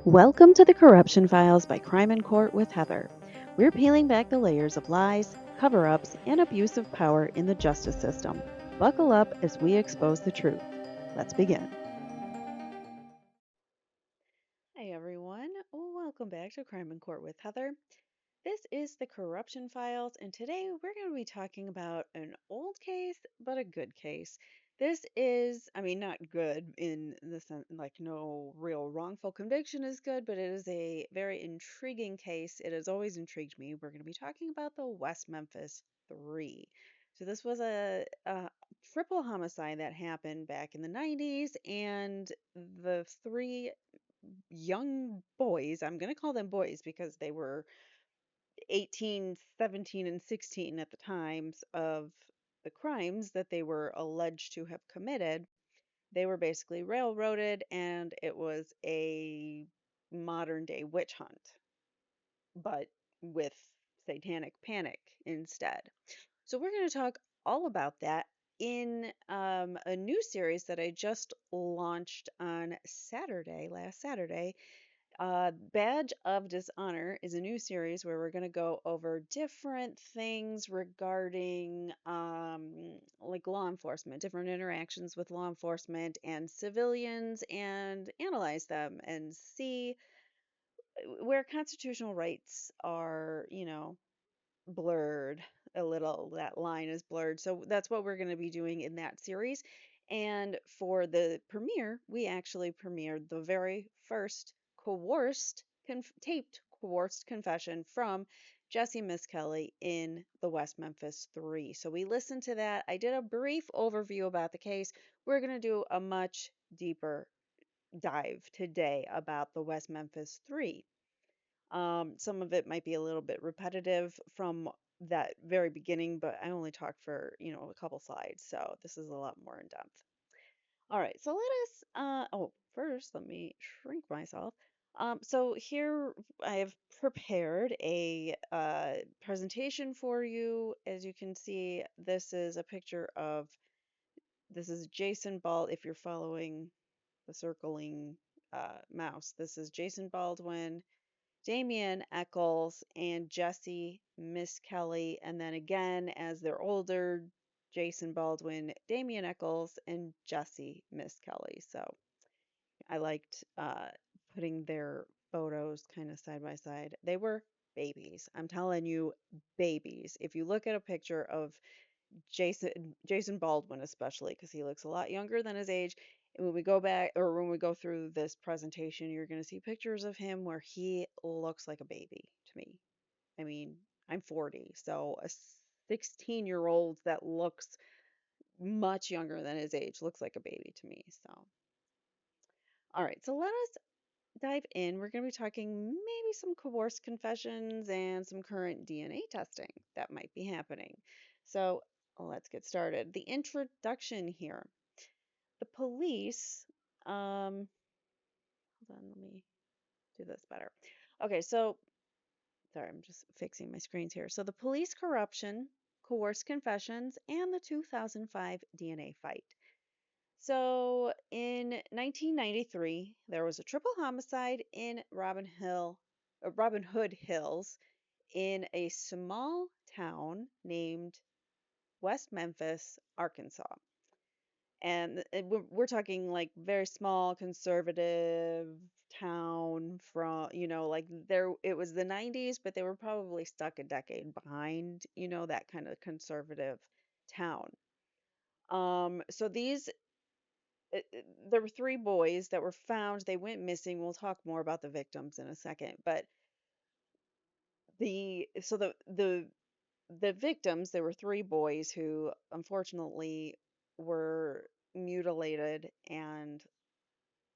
Welcome to the Corruption Files by Crime in Court with Heather. We're peeling back the layers of lies, cover ups, and abuse of power in the justice system. Buckle up as we expose the truth. Let's begin. Hey everyone, welcome back to Crime in Court with Heather. This is the Corruption Files, and today we're going to be talking about an old case, but a good case. This is, not good in the sense, like, no real wrongful conviction is good, but it is a very intriguing case. It has always intrigued me. We're going to be talking about the West Memphis Three. So, this was a triple homicide that happened back in the 90s, and the three young boys, I'm going to call them boys because they were 18, 17, and 16 at the times of the crimes that they were alleged to have committed. They were basically railroaded, and it was a modern day witch hunt, but with Satanic Panic instead. So, we're going to talk all about that in a new series that I just launched on last Saturday. Badge of Dishonor is a new series where we're going to go over different things regarding like law enforcement, different interactions with law enforcement and civilians, and analyze them and see where constitutional rights are, blurred a little. That line is blurred. So that's what we're going to be doing in that series. And for the premiere, we actually premiered the very first taped coerced confession from Jessie Misskelley in the West Memphis Three. So we listened to that. I did a brief overview about the case. We're going to do a much deeper dive today about the West Memphis Three. Some of it might be a little bit repetitive from that very beginning, but I only talked for, a couple slides, so this is a lot more in depth. All right, so first let me shrink myself. So here I have prepared a presentation for you. As you can see, this is a picture of, this is Jason Bald, if you're following the circling mouse. This is Jason Baldwin, Damien Echols, and Jessie Misskelley. And then again, as they're older, Jason Baldwin, Damien Echols, and Jessie Misskelley. So I liked putting their photos kind of side by side. They were babies. I'm telling you, babies. If you look at a picture of Jason Baldwin, especially because he looks a lot younger than his age. And when we go back, or when we go through this presentation, you're going to see pictures of him where he looks like a baby to me. I mean, I'm 40, so a 16-year-old that looks much younger than his age looks like a baby to me. So, all right, so let us dive in. We're going to be talking maybe some coerced confessions and some current DNA testing that might be happening. So let's get started. The introduction here. The police, hold on, let me do this better. Okay, so, sorry, I'm just fixing my screens here. So the police corruption, coerced confessions, and the 2005 DNA fight. So in 1993, there was a triple homicide in Robin Hood Hills in a small town named West Memphis, Arkansas. And we're talking like very small conservative town from, like there, it was the 90s, but they were probably stuck a decade behind, that kind of conservative town. So there were three boys that were found. They went missing. We'll talk more about the victims in a second, but the victims, there were three boys who unfortunately were mutilated and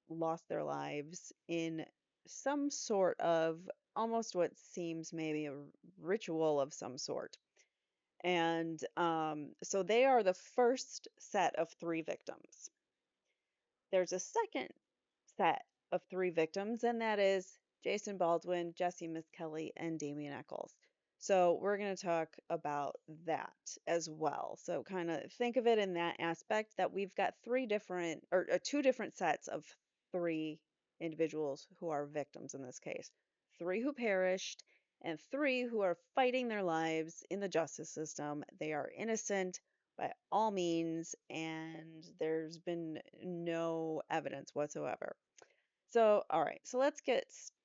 lost their lives in some sort of, almost what seems maybe a ritual of some sort. And so they are the first set of three victims. There's a second set of three victims, and that is Jason Baldwin, Jessie Misskelley, and Damien Echols. So we're going to talk about that as well. So kind of think of it in that aspect that we've got three different, or two different sets of three individuals who are victims in this case. 3 who perished, and 3 who are fighting their lives in the justice system. They are innocent by all means, and there's been no evidence whatsoever. So, all right, so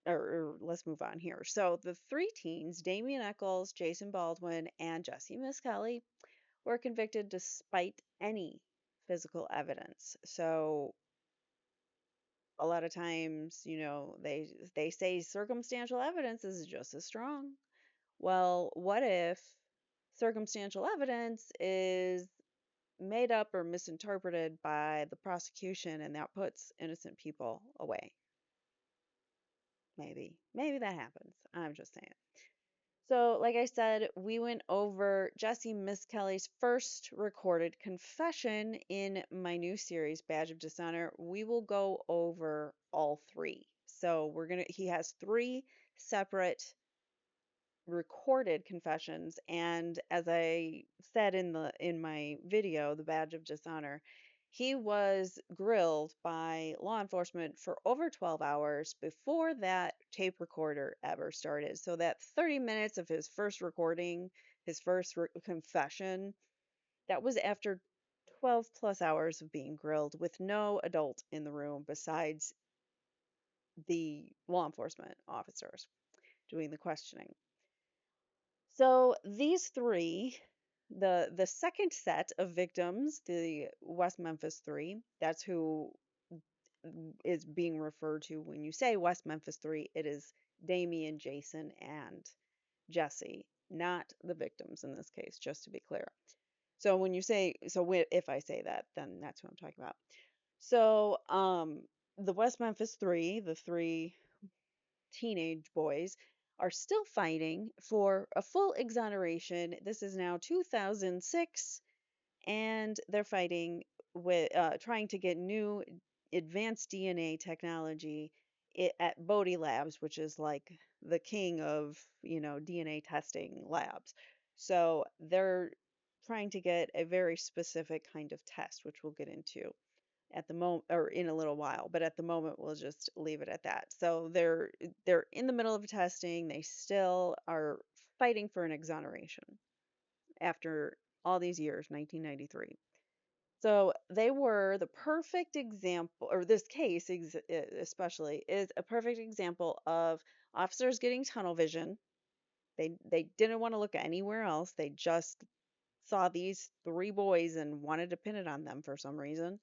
or let's move on here. So, the 3 teens, Damien Echols, Jason Baldwin, and Jessie Misskelley, were convicted despite any physical evidence. So, a lot of times, they say circumstantial evidence is just as strong. Well, what if circumstantial evidence is made up or misinterpreted by the prosecution and that puts innocent people away? Maybe that happens. I'm just saying. So, like I said, we went over Jessie Misskelley's first recorded confession in my new series, Badge of Dishonor. We will go over all 3. So, he has 3 separate recorded confessions, and as I said in my video, The Badge of Dishonor, he was grilled by law enforcement for over 12 hours before that tape recorder ever started. So that 30 minutes of his first recording, his first confession, that was after 12 plus hours of being grilled with no adult in the room besides the law enforcement officers doing the questioning. So these 3, the second set of victims, the West Memphis Three, that's who is being referred to when you say West Memphis Three. It is Damien, Jason, and Jessie, not the victims in this case, just to be clear. So when you say, if I say that, then that's what I'm talking about. So the West Memphis Three, the 3 teenage boys, are still fighting for a full exoneration. This is now 2006, and they're fighting with trying to get new advanced DNA technology at Bode Labs, which is like the king of, DNA testing labs. So they're trying to get a very specific kind of test, which we'll get into at the moment or in a little while, but at the moment we'll just leave it at that. So they're in the middle of testing. They still are fighting for an exoneration after all these years, 1993. So they were the perfect example, or this case especially is a perfect example of officers getting tunnel vision. They didn't want to look anywhere else. They just saw these 3 boys and wanted to pin it on them for some reason.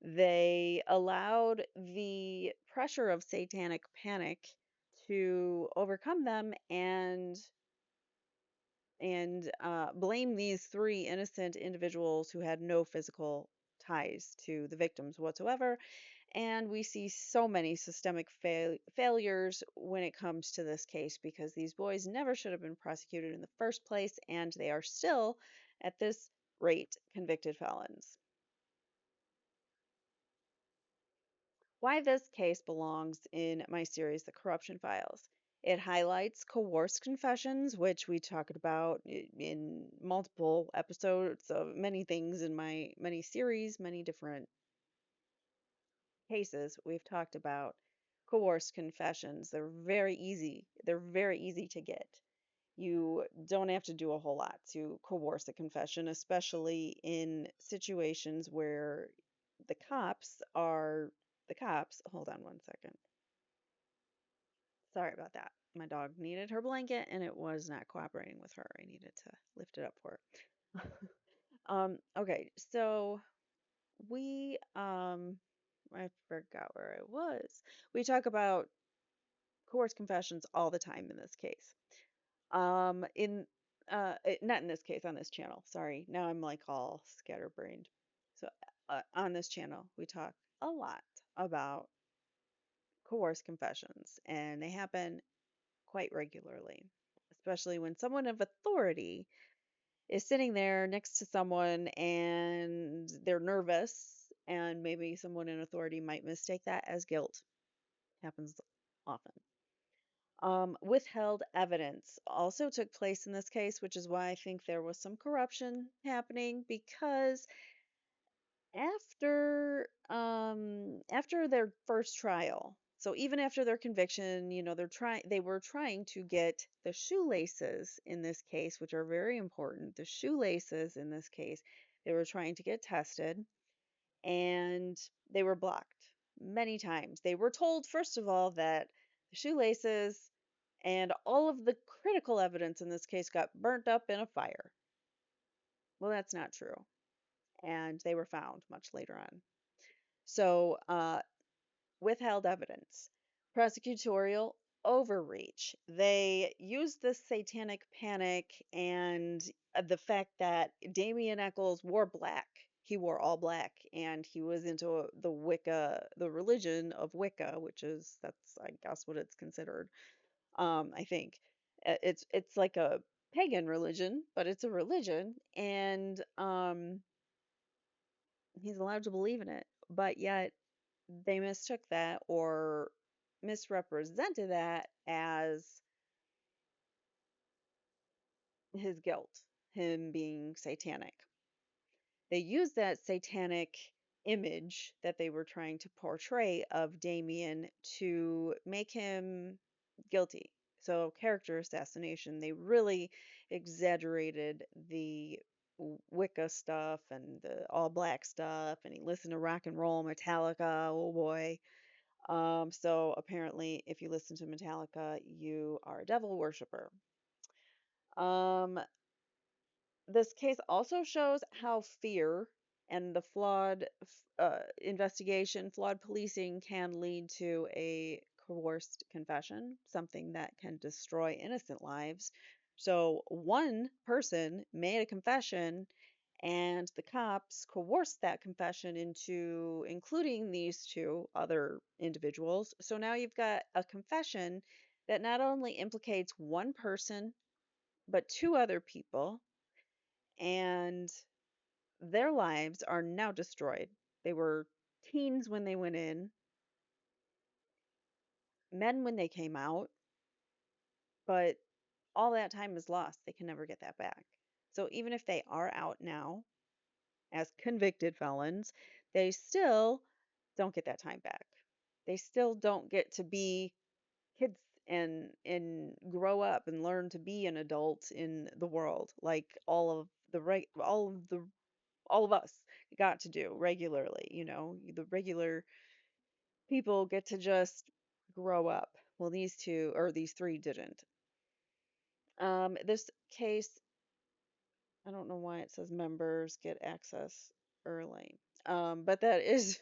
They allowed the pressure of satanic panic to overcome them and blame these 3 innocent individuals who had no physical ties to the victims whatsoever. And we see so many systemic failures when it comes to this case because these boys never should have been prosecuted in the first place, and they are still, at this rate, convicted felons. Why this case belongs in my series, The Corruption Files. It highlights coerced confessions, which we talked about in multiple episodes of many things in my many series, many different cases. We've talked about coerced confessions. They're very easy. They're very easy to get. You don't have to do a whole lot to coerce a confession, especially in situations where the cops are hold on one second. Sorry about that. My dog needed her blanket and it was not cooperating with her. I needed to lift it up for her. Okay, so I forgot where I was. We talk about coerced confessions all the time in this case. In Not in this case, on this channel. Sorry. Now I'm like all scatterbrained. So on this channel, we talk a lot about coerced confessions, and they happen quite regularly, especially when someone of authority is sitting there next to someone and they're nervous, and maybe someone in authority might mistake that as guilt. Happens often. Withheld evidence also took place in this case, which is why I think there was some corruption happening because after their first trial, So even after their conviction, they were trying to get the shoelaces in this case, which are very important. The shoelaces in this case, they were trying to get tested, and they were blocked many times. They were told, first of all, that the shoelaces and all of the critical evidence in this case got burnt up in a fire. Well, that's not true. And they were found much later on. So, withheld evidence, prosecutorial overreach. They used the Satanic Panic and the fact that Damien Echols wore black. He wore all black, and he was into the Wicca, the religion of Wicca, that's I guess what it's considered. I think it's like a pagan religion, but it's a religion, and he's allowed to believe in it. But yet they mistook that or misrepresented that as his guilt, him being satanic. They used that satanic image that they were trying to portray of Damien to make him guilty. So, character assassination, they really exaggerated the Wicca stuff and the all black stuff, and he listened to rock and roll, Metallica, oh boy. So apparently, if you listen to Metallica, you are a devil worshiper. Um, this case also shows how fear and the flawed investigation, flawed policing can lead to a coerced confession, something that can destroy innocent lives. So one person made a confession and the cops coerced that confession into including these two other individuals. So now you've got a confession that not only implicates one person, but two other people, and their lives are now destroyed. They were teens when they went in, men when they came out, but all that time is lost. They can never get that back. So even if they are out now as convicted felons, they still don't get that time back. They still don't get to be kids and grow up and learn to be an adult in the world like all of us got to do regularly. The regular people get to just grow up. Well, these three didn't. This case, I don't know why it says members get access early. But that is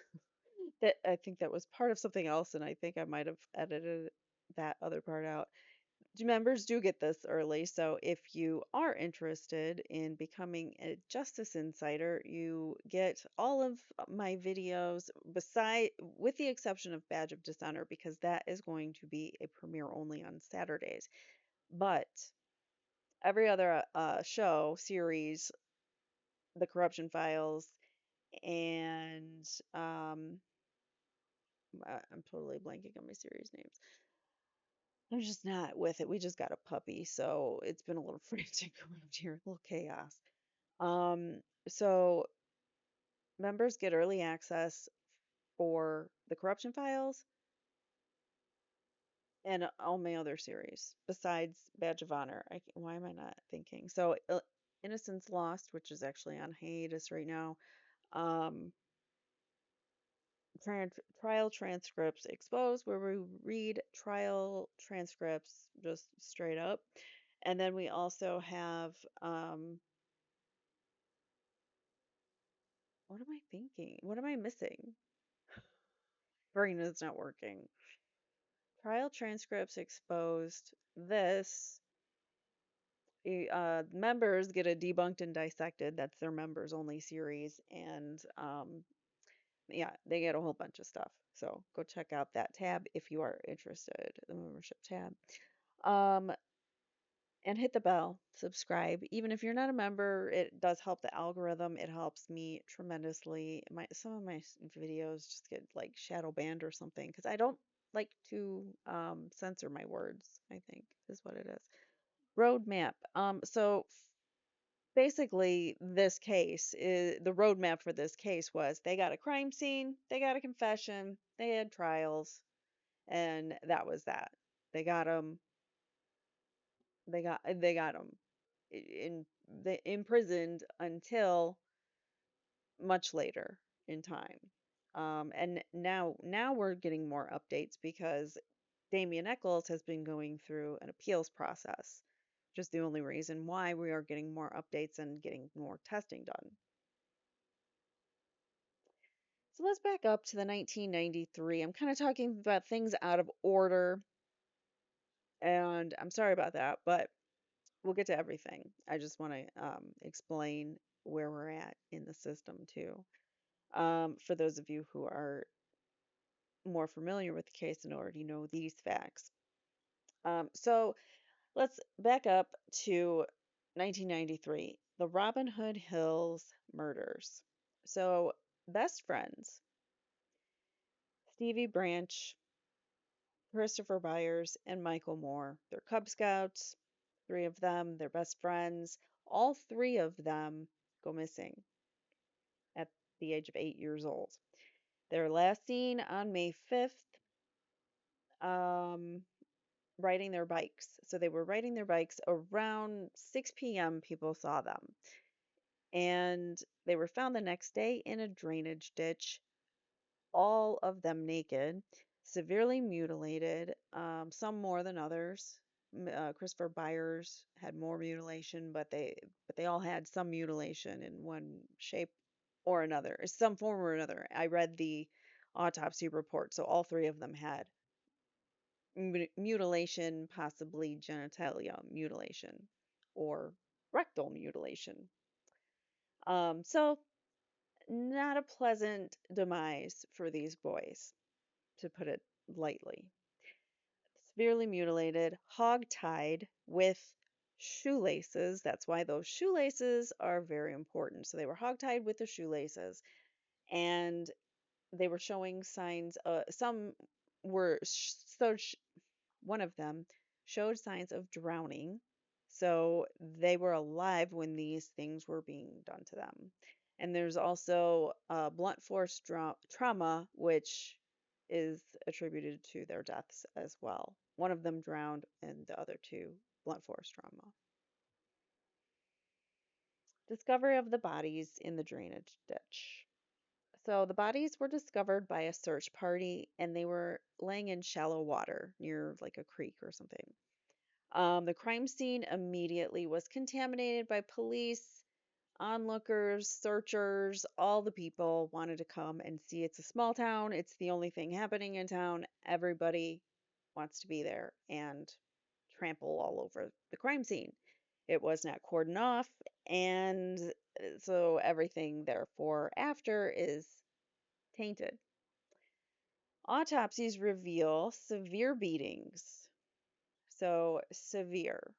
that I think that was part of something else, and I think I might have edited that other part out. Members do get this early, so if you are interested in becoming a Justice Insider, you get all of my videos with the exception of Badge of Dishonor, because that is going to be a premiere only on Saturdays. But every other show, series, The Corruption Files, and I'm totally blanking on my series names. I'm just not with it. We just got a puppy, so it's been a little frantic around here, a little chaos. So members get early access for the corruption files and all my other series besides Badge of Honor. Why am I not thinking? So Innocence Lost, which is actually on hiatus right now. Um, trial transcripts exposed, where we read trial transcripts just straight up. And then we also have, what am I thinking? What am I missing? Brain is not working. Trial transcripts exposed. This, members get a debunked and dissected. That's their members only series. And yeah, they get a whole bunch of stuff. So go check out that tab if you are interested, the membership tab. Um, and hit the bell, subscribe. Even if you're not a member, it does help the algorithm. It helps me tremendously. Some of my videos just get like shadow banned or something because I don't like to censor my words, I think is what it is. Roadmap. So basically this case is the roadmap for this case was they got a crime scene, they got a confession, they had trials, And that was that. They got him. They got him in imprisoned until much later in time. And now we're getting more updates because Damien Echols has been going through an appeals process, which is the only reason why we are getting more updates and getting more testing done. So let's back up to the 1993. I'm kind of talking about things out of order, and I'm sorry about that, but we'll get to everything. I just want to explain where we're at in the system too. For those of you who are more familiar with the case and already know these facts. So let's back up to 1993, the Robin Hood Hills murders. So, best friends, Stevie Branch, Christopher Byers, and Michael Moore. They're Cub Scouts, three of them, they're best friends. All three of them go missing at the age of 8 years old. They were last seen on May 5th, um, riding their bikes. So they were riding their bikes around 6 p.m. People saw them. And they were found the next day in a drainage ditch, all of them naked, severely mutilated, some more than others. Christopher Byers had more mutilation, but they all had some mutilation in one shape or another, some form or another. I read the autopsy report, so all three of them had mutilation, possibly genitalia mutilation or rectal mutilation. So not a pleasant demise for these boys, to put it lightly. Severely mutilated, hog-tied with shoelaces. That's why those shoelaces are very important. So they were hog-tied with the shoelaces, and they were showing signs. Some were one of them showed signs of drowning. So they were alive when these things were being done to them. And there's also blunt force trauma, which is attributed to their deaths as well. One of them drowned, and the other two blunt force trauma. Discovery of the bodies in the drainage ditch. So the bodies were discovered by a search party, and they were laying in shallow water near like a creek or something. The crime scene immediately was contaminated by police, onlookers, searchers, all the people wanted to come and see. It's a small town, it's the only thing happening in town. Everybody wants to be there and trample all over the crime scene. It was not cordoned off, and so everything, therefore, after is tainted. Autopsies reveal severe beatings. So, severe.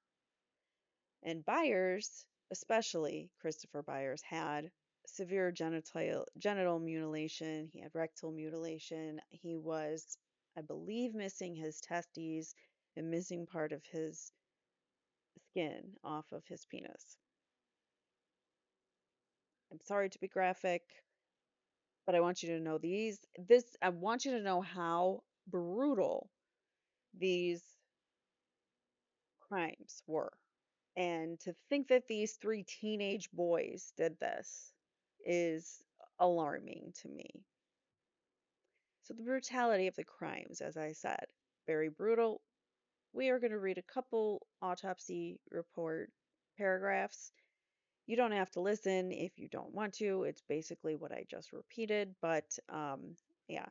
And Byers, especially Christopher Byers, had severe genital mutilation. He had rectal mutilation. He was, I believe, missing his testes and missing part of his skin off of his penis. I'm sorry to be graphic, but I want you to know I want you to know how brutal these crimes were. And to think that these three teenage boys did this is alarming to me. So, the brutality of the crimes, as I said, very brutal. We are going to read a couple autopsy report paragraphs. You don't have to listen if you don't want to. It's basically what I just repeated, but yeah,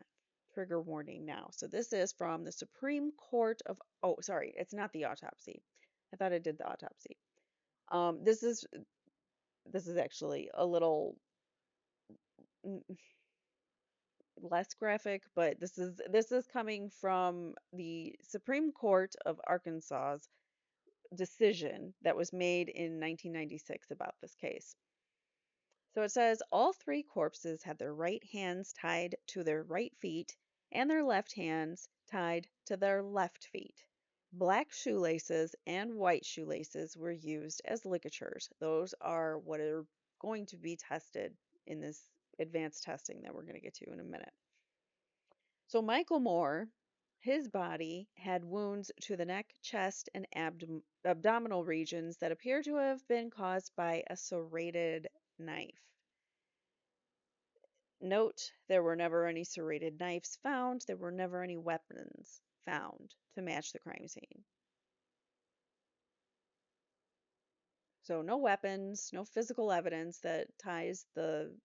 trigger warning now. So, this is from the Supreme Court of, oh, sorry, it's not the autopsy. I thought I did the autopsy. This is actually a little less graphic, but this is coming from the Supreme Court of Arkansas's decision that was made in 1996 about this case. So it says all three corpses had their right hands tied to their right feet and their left hands tied to their left feet. Black shoelaces and white shoelaces were used as ligatures. Those are what are going to be tested in this advanced testing that we're going to get to in a minute. So Michael Moore His body had wounds to the neck, chest, and abdominal regions that appear to have been caused by a serrated knife. Note, there were never any serrated knives found. There were never any weapons found to match the crime scene. So no weapons, no physical evidence that ties the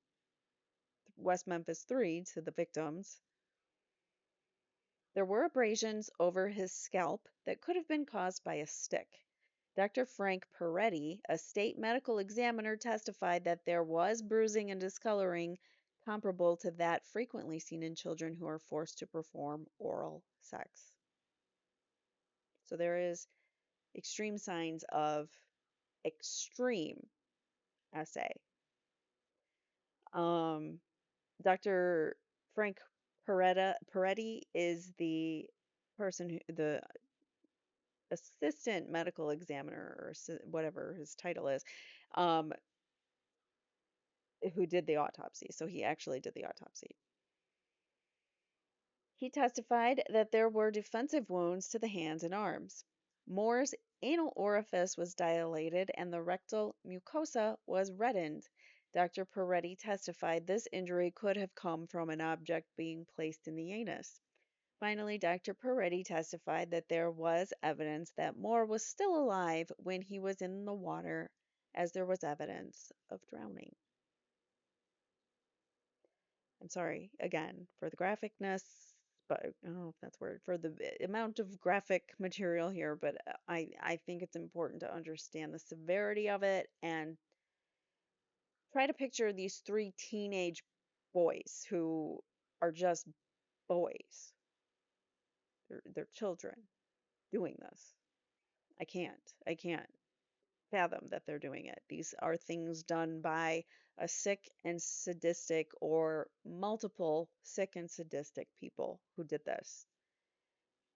West Memphis Three to the victims. There were abrasions over his scalp that could have been caused by a stick. Dr. Frank Peretti, a state medical examiner, testified that there was bruising and discoloring comparable to that frequently seen in children who are forced to perform oral sex. So there is extreme signs of extreme SA. Dr. Frank Peretti is the the assistant medical examiner, or whatever his title is, um, who did the autopsy. So he actually did the autopsy. He testified that there were defensive wounds to the hands and arms. Moore's anal orifice was dilated and the rectal mucosa was reddened. Dr. Peretti testified this injury could have come from an object being placed in the anus. Finally, Dr. Peretti testified that there was evidence that Moore was still alive when he was in the water, as there was evidence of drowning. I'm sorry, again, for the graphicness, but I don't know if that's word, for the amount of graphic material here, but I think it's important to understand the severity of it and try to picture these three teenage boys who are just boys. They're children doing this. I can't fathom that they're doing it. These are things done by a sick and sadistic, or multiple sick and sadistic people who did this.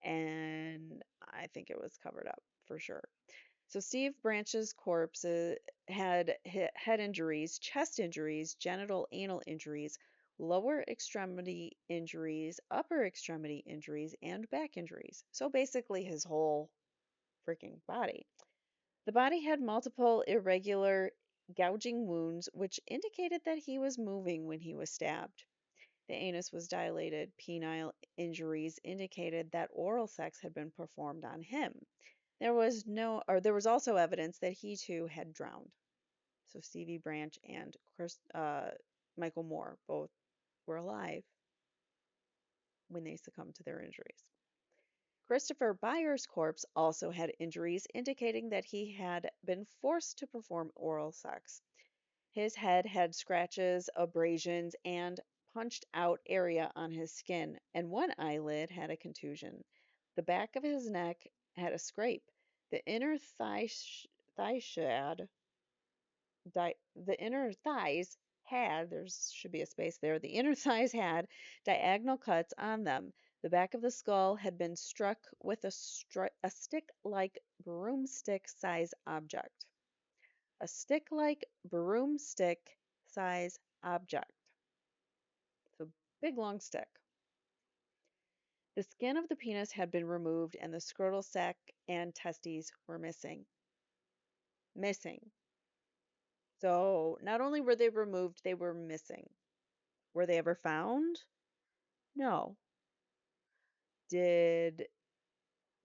And I think it was covered up for sure. So Steve Branch's corpse had head injuries, chest injuries, genital anal injuries, lower extremity injuries, upper extremity injuries, and back injuries. So basically his whole freaking body. The body had multiple irregular gouging wounds, which indicated that he was moving when he was stabbed. The anus was dilated. Penile injuries indicated that oral sex had been performed on him. There was also evidence that he too had drowned. So Stevie Branch and Michael Moore both were alive when they succumbed to their injuries. Christopher Byers' corpse also had injuries indicating that he had been forced to perform oral sex. His head had scratches, abrasions, and punched out area on his skin, and one eyelid had a contusion. The back of his neck had a scrape. The inner thigh shad, the inner thighs had, there should be a space there, the inner thighs had diagonal cuts on them. The back of the skull had been struck with a stick-like broomstick size object. A stick-like broomstick size object. So big long stick. The skin of the penis had been removed and the scrotal sac and testes were missing. Missing. So not only were they removed, they were missing. Were they ever found? No. Did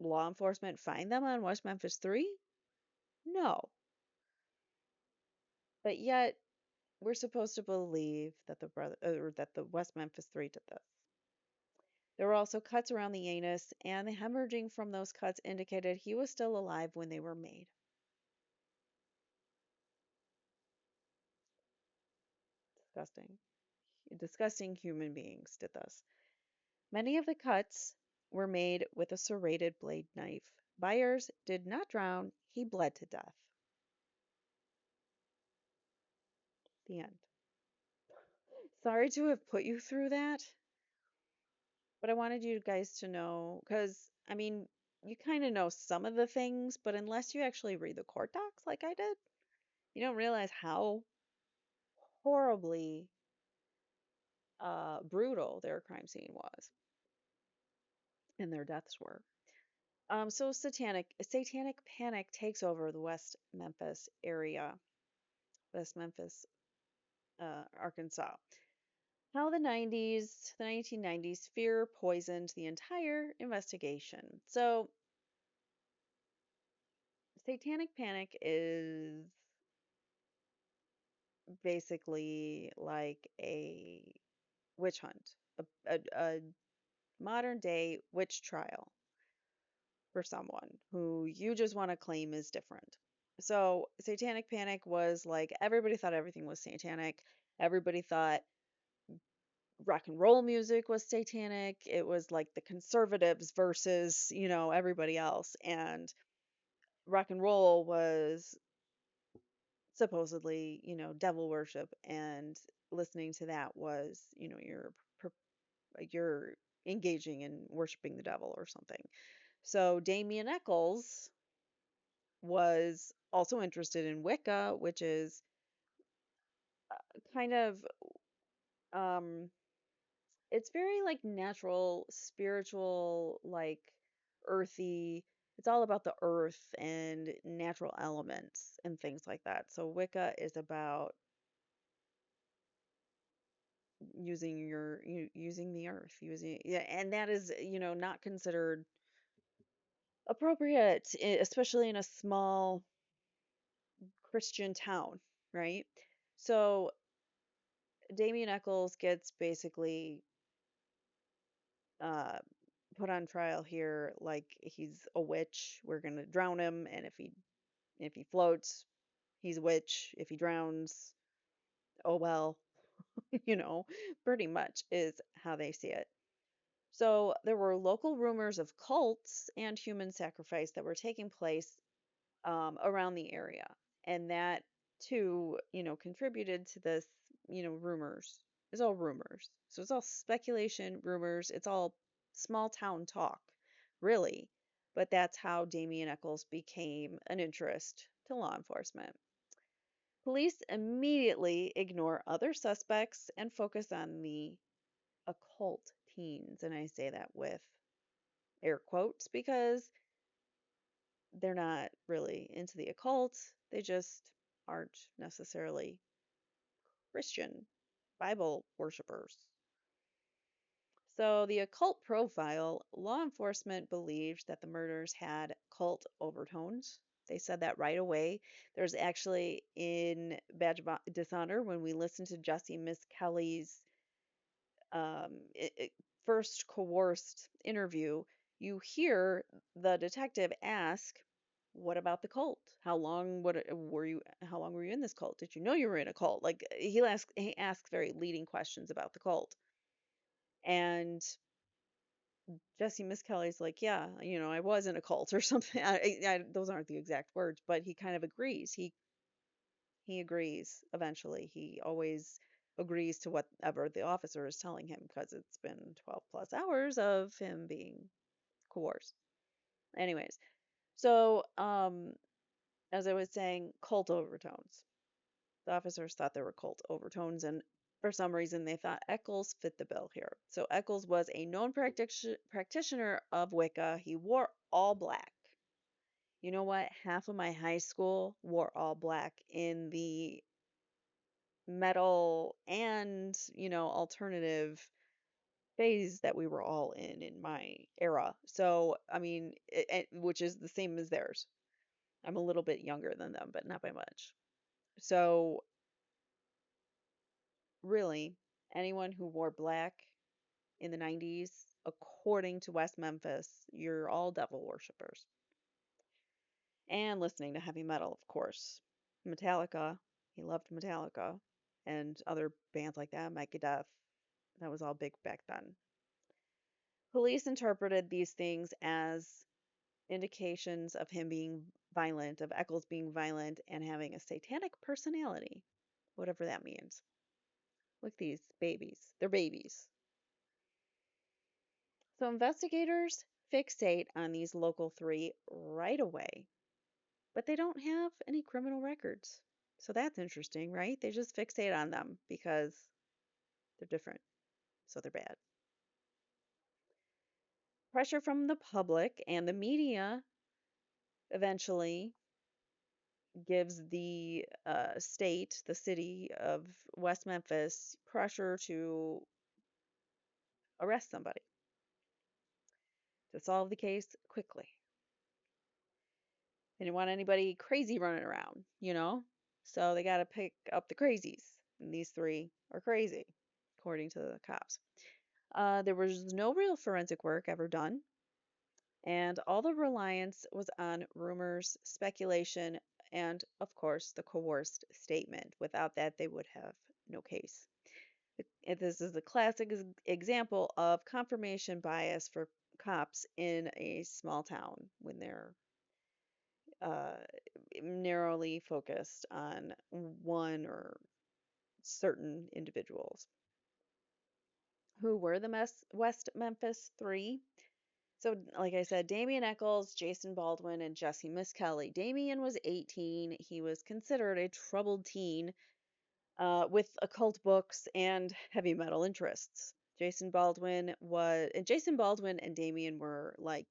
law enforcement find them on West Memphis Three? No. But yet, we're supposed to believe that the West Memphis Three did this. There were also cuts around the anus, and the hemorrhaging from those cuts indicated he was still alive when they were made. Disgusting. Disgusting human beings did this. Many of the cuts were made with a serrated blade knife. Byers did not drown, he bled to death. The end. Sorry to have put you through that, but I wanted you guys to know, because, I mean, you kind of know some of the things, but unless you actually read the court docs like I did, you don't realize how horribly brutal their crime scene was. and their deaths were. So Satanic Panic takes over the West Memphis area, West Memphis, Arkansas. How the 1990s, fear poisoned the entire investigation. So, Satanic Panic is basically like a witch hunt, a modern day witch trial for someone who you just want to claim is different. So, Satanic Panic was like everybody thought everything was satanic. Everybody thought rock and roll music was satanic. It was like the conservatives versus, everybody else. And rock and roll was supposedly, devil worship. And listening to that was, you're engaging in worshiping the devil or something. So Damien Echols was also interested in Wicca, which is kind of um it's very like natural, spiritual, like earthy. It's all about the earth and natural elements and things like that. So Wicca is about using the earth, using yeah, and that is, not considered appropriate, especially in a small Christian town, right? So Damien Eccles gets basically uh, put on trial here like he's a witch. We're gonna drown him, and if he floats, he's a witch. If he drowns, oh well, you know, pretty much is how they see it. So there were local rumors of cults and human sacrifice that were taking place around the area. And that too, contributed to this, rumors. It's all rumors. So it's all speculation, rumors. It's all small town talk, really. But that's how Damien Eccles became an interest to law enforcement. Police immediately ignore other suspects and focus on the occult teens. And I say that with air quotes because they're not really into the occult. They just aren't necessarily Christian Bible worshippers. So, the occult profile, law enforcement believed that the murders had cult overtones. They said that right away. There's actually in Badge of Dishonor, when we listen to Jessie Misskelley's first coerced interview, you hear the detective ask, "What about the cult? How long were you in this cult? Did you know you were in a cult?" Like he asks very leading questions about the cult. And Jessie Misskelley's like, "Yeah, I was in a cult or something." Those aren't the exact words, but he kind of agrees. He agrees eventually. He always agrees to whatever the officer is telling him because it's been 12 plus hours of him being coerced. Anyways, so as I was saying, cult overtones. The officers thought there were cult overtones, and for some reason they thought Eccles fit the bill here. So Eccles was a known practitioner of Wicca. He wore all black. You know what? Half of my high school wore all black in the metal and, alternative phase that we were all in my era. So, I mean, which is the same as theirs. I'm a little bit younger than them, but not by much. So, really, anyone who wore black in the 90s, according to West Memphis, you're all devil worshippers. And listening to heavy metal, of course. Metallica, he loved Metallica and other bands like that, Megadeth. That was all big back then. Police interpreted these things as indications of him being violent, of Eccles being violent and having a satanic personality, whatever that means. Look, these babies. They're babies. So investigators fixate on these local three right away, but they don't have any criminal records. So that's interesting, right? They just fixate on them because they're different, so they're bad. Pressure from the public and the media eventually gives the state, the city of West Memphis, pressure to arrest somebody to solve the case quickly. They didn't want anybody crazy running around, you know? So they got to pick up the crazies. And these three are crazy, according to the cops. There was no real forensic work ever done, and all the reliance was on rumors, speculation, and, of course, the coerced statement. Without that, they would have no case. This is a classic example of confirmation bias for cops in a small town when they're uh, narrowly focused on one or certain individuals. Who were the West Memphis Three? So, like I said, Damien Echols, Jason Baldwin, and Jessie Misskelley. Damien was 18. He was considered a troubled teen with occult books and heavy metal interests. Jason Baldwin and Damien were like,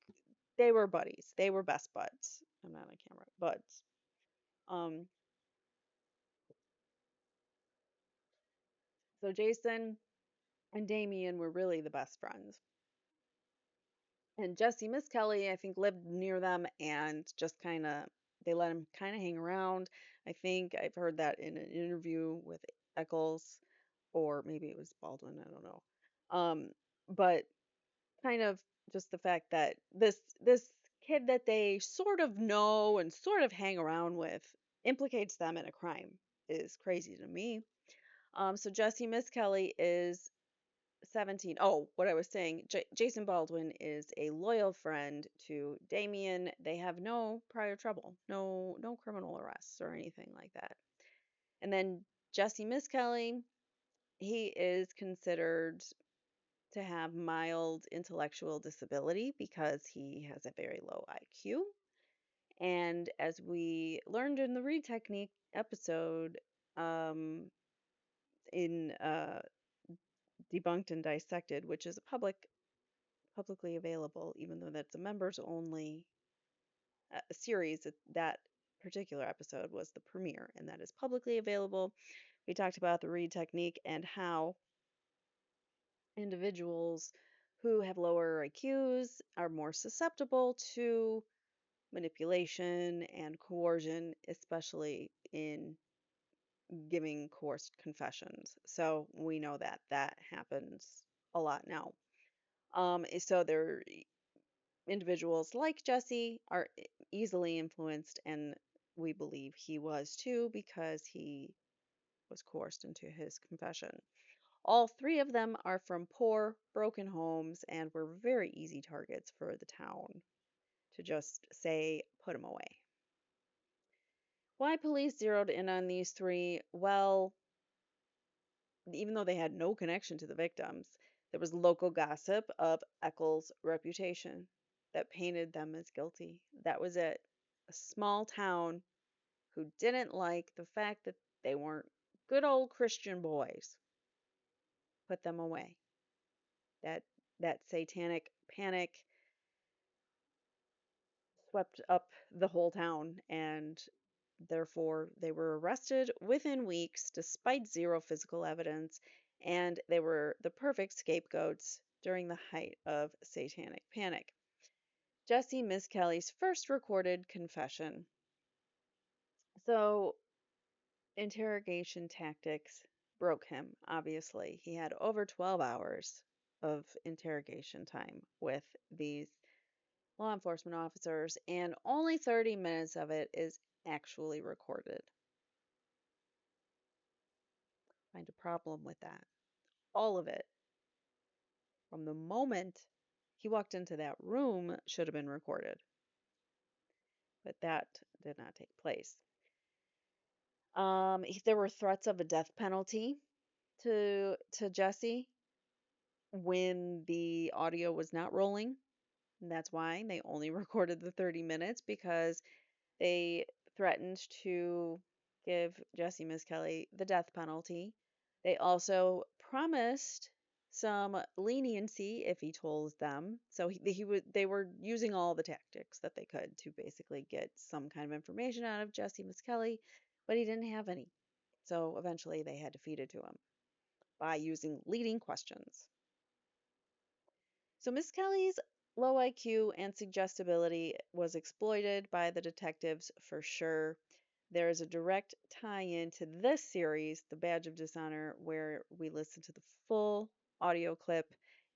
they were buddies. They were best buds. I'm not on camera. Buds. Um, so Jason and Damien were really the best friends. And Jessie Misskelley, I think, lived near them and just kind of, they let him kind of hang around. I think I've heard that in an interview with Eccles, or maybe it was Baldwin, I don't know. But kind of just the fact that this kid that they sort of know and sort of hang around with implicates them in a crime is crazy to me. So Jessie Misskelley is 17. Oh, what I was saying, Jason Baldwin is a loyal friend to Damien. They have no prior trouble, no criminal arrests or anything like that. And then Jessie Misskelley, he is considered to have mild intellectual disability because he has a very low IQ. And as we learned in the read technique episode, in Debunked and Dissected, which is a publicly available, even though that's a members only series. That particular episode was the premiere, and that is publicly available. We talked about the read technique and how individuals who have lower IQs are more susceptible to manipulation and coercion, especially in giving coerced confessions. So we know that that happens a lot now. So there individuals like Jesse are easily influenced, and we believe he was too because he was coerced into his confession. All three of them are from poor, broken homes and were very easy targets for the town to just say, put him away. Why police zeroed in on these three? Well, even though they had no connection to the victims, there was local gossip of Eccles' reputation that painted them as guilty. That was it. A small town who didn't like the fact that they weren't good old Christian boys. Put them away. That that satanic panic swept up the whole town, and therefore they were arrested within weeks despite zero physical evidence, and they were the perfect scapegoats during the height of satanic panic. Jessie Misskelley's first recorded confession. So, interrogation tactics broke him, obviously. He had over 12 hours of interrogation time with these law enforcement officers, and only 30 minutes of it is actually recorded. Find a problem with that. All of it, from the moment he walked into that room, should have been recorded. But that did not take place. There were threats of a death penalty to Jesse when the audio was not rolling. And that's why they only recorded the 30 minutes, because they threatened to give Jessie Misskelley the death penalty. They also promised some leniency if he told them. So they were using all the tactics that they could to basically get some kind of information out of Jessie Misskelley, but he didn't have any. So eventually they had to feed it to him by using leading questions. So Miss Kelly's low IQ and suggestibility was exploited by the detectives for sure. There is a direct tie-in to this series, The Badge of Dishonor, where we listen to the full audio clip.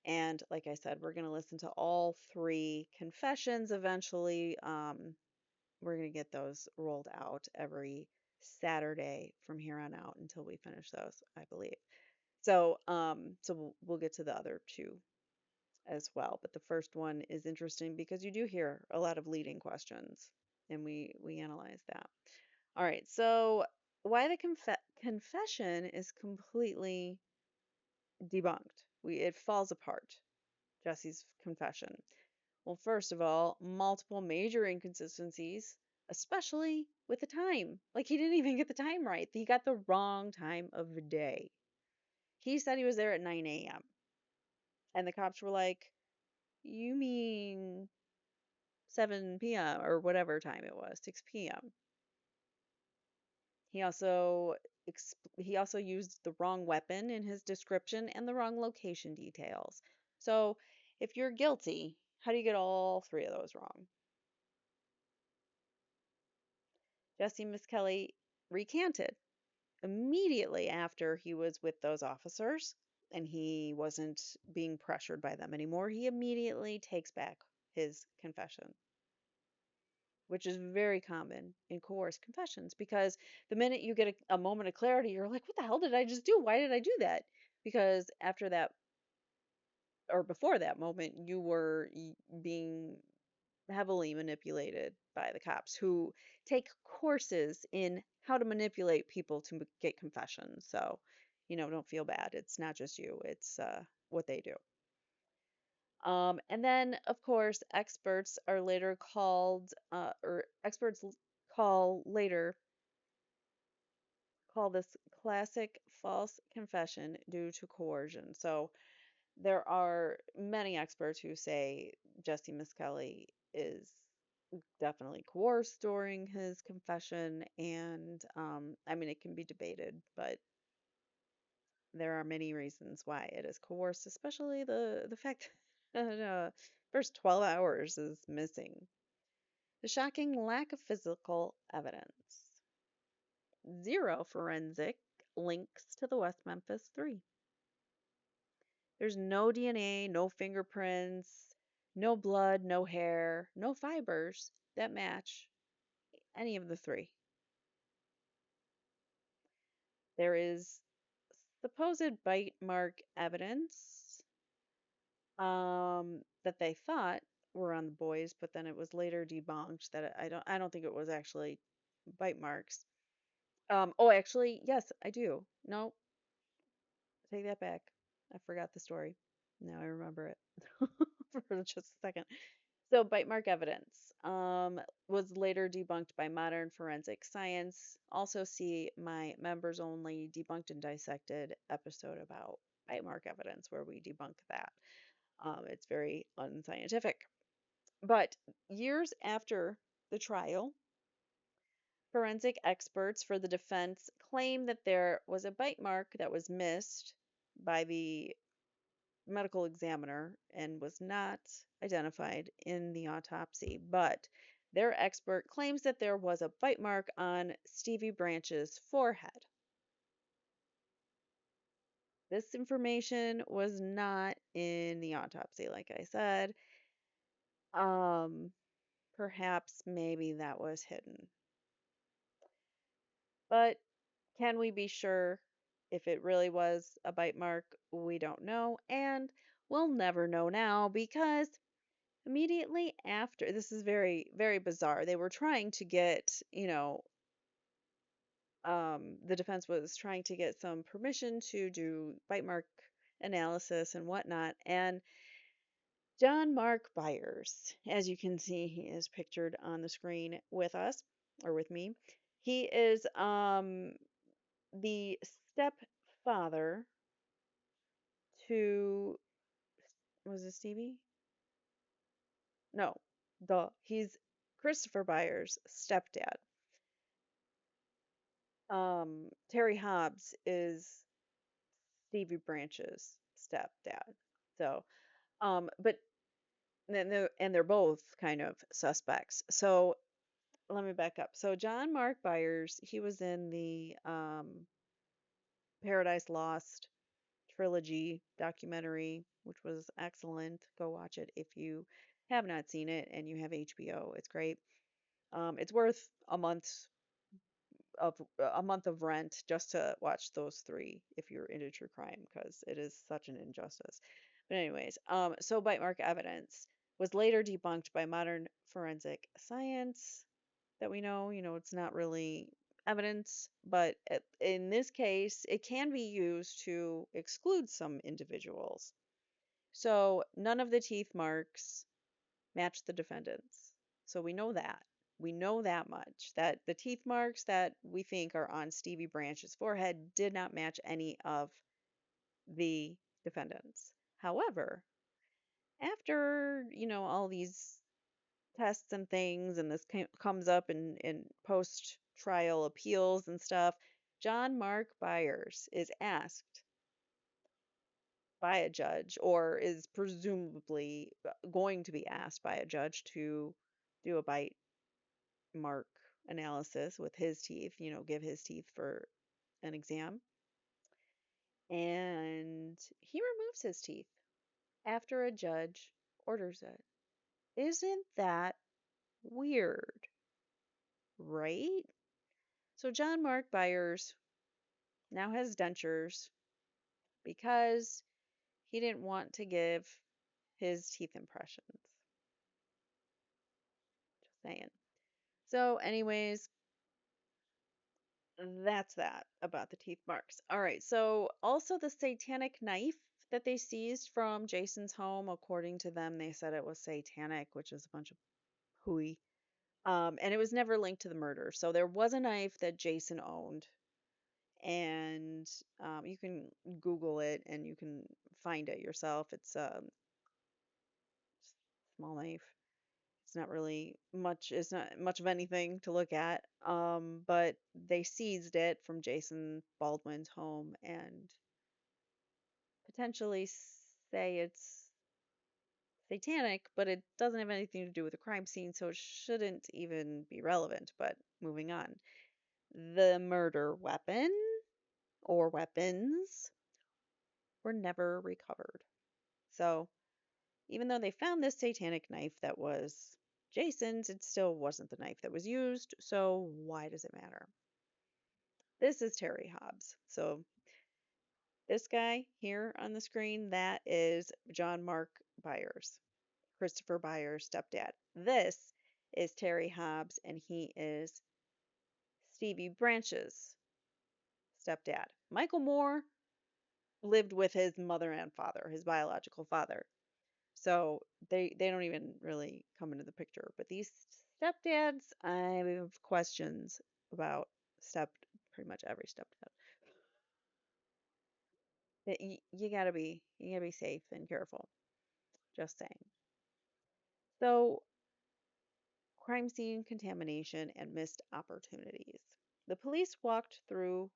And like I said, we're going to listen to all three confessions eventually. We're going to get those rolled out every Saturday from here on out until we finish those, I believe. So we'll get to the other two as well. But the first one is interesting because you do hear a lot of leading questions, and we analyze that. All right, so why the confession is completely debunked. It falls apart. Jesse's confession. Well, first of all, multiple major inconsistencies, especially with the time. Like he didn't even get the time right. He got the wrong time of the day. He said he was there at 9 a.m. And the cops were like, "You mean 7 p.m. or whatever time it was, 6 p.m." He also he also used the wrong weapon in his description and the wrong location details. So, if you're guilty, how do you get all three of those wrong? Jessie Misskelley recanted immediately after he was with those officers and he wasn't being pressured by them anymore. He immediately takes back his confession, which is very common in coerced confessions because the minute you get a moment of clarity, you're like, what the hell did I just do? Why did I do that? Because after that or before that moment, you were being heavily manipulated by the cops who take courses in how to manipulate people to get confessions. So, don't feel bad. It's not just you, it's what they do. And then, of course, experts are later called, or experts call later call this classic false confession due to coercion. So there are many experts who say Jessie Misskelley is definitely coerced during his confession, and I mean, it can be debated, but there are many reasons why it is coerced, especially the fact that first 12 hours is missing. The shocking lack of physical evidence. Zero forensic links to the West Memphis Three. There's no DNA, no fingerprints, no blood, no hair, no fibers that match any of the three. There is supposed bite mark evidence that they thought were on the boys, but then it was later debunked that I don't think it was actually bite marks. Oh, actually, yes, I do. No, take that back. I forgot the story. Now I remember it for just a second. So, bite mark evidence was later debunked by modern forensic science. Also, see my members only debunked and dissected episode about bite mark evidence where we debunk that. It's very unscientific. But years after the trial, forensic experts for the defense claim that there was a bite mark that was missed by the medical examiner and was not identified in the autopsy, but their expert claims that there was a bite mark on Stevie Branch's forehead. This information was not in the autopsy, like I said. Um, Perhaps maybe that was hidden. But can we be sure if it really was a bite mark? We don't know, and we'll never know now because immediately after, this is very, very bizarre. They were trying to get, the defense was trying to get some permission to do bite mark analysis and whatnot. And John Mark Byers, as you can see, he is pictured on the screen with us or with me. He is the stepfather to, was it Stevie? No, he's Christopher Byers' stepdad. Terry Hobbs is Stevie Branch's stepdad. So, but they're both kind of suspects. So let me back up. So John Mark Byers, he was in the Paradise Lost trilogy documentary, which was excellent. Go watch it if you have not seen it and you have HBO. It's great. It's worth a month of rent just to watch those three if you're into true crime because it is such an injustice. But anyways, so bite mark evidence was later debunked by modern forensic science that we know. It's not really evidence, but in this case, it can be used to exclude some individuals. So none of the teeth marks match the defendants. So we know that. We know that much, that the teeth marks that we think are on Stevie Branch's forehead did not match any of the defendants. However, after, all these tests and things, and this comes up in post-trial appeals and stuff, John Mark Byers is asked by a judge, or is presumably going to be asked by a judge to do a bite mark analysis with his teeth, give his teeth for an exam. And he removes his teeth after a judge orders it. Isn't that weird? Right? So John Mark Byers now has dentures because he didn't want to give his teeth impressions. Just saying. So, anyways, that's that about the teeth marks. All right, so also the satanic knife that they seized from Jason's home, according to them, they said it was satanic, which is a bunch of hooey. And it was never linked to the murder. So there was a knife that Jason owned, and you can Google it and you can find it yourself. It's a small knife. It's not really much, it's not much of anything to look at. But they seized it from Jason Baldwin's home and potentially say it's satanic, but it doesn't have anything to do with the crime scene, so it shouldn't even be relevant. But moving on. The murder weapon or weapons were never recovered. So even though they found this satanic knife that was Jason's, it still wasn't the knife that was used, so why does it matter? This is Terry Hobbs. So this guy here on the screen, that is John Mark Byers, Christopher Byers' stepdad. This is Terry Hobbs, and he is Stevie Branch's stepdad. Michael Moore lived with his mother and father, his biological father. So they don't even really come into the picture. But these stepdads, I have questions about pretty much every stepdad. You gotta be safe and careful. Just saying. So crime scene contamination and missed opportunities. The police walked through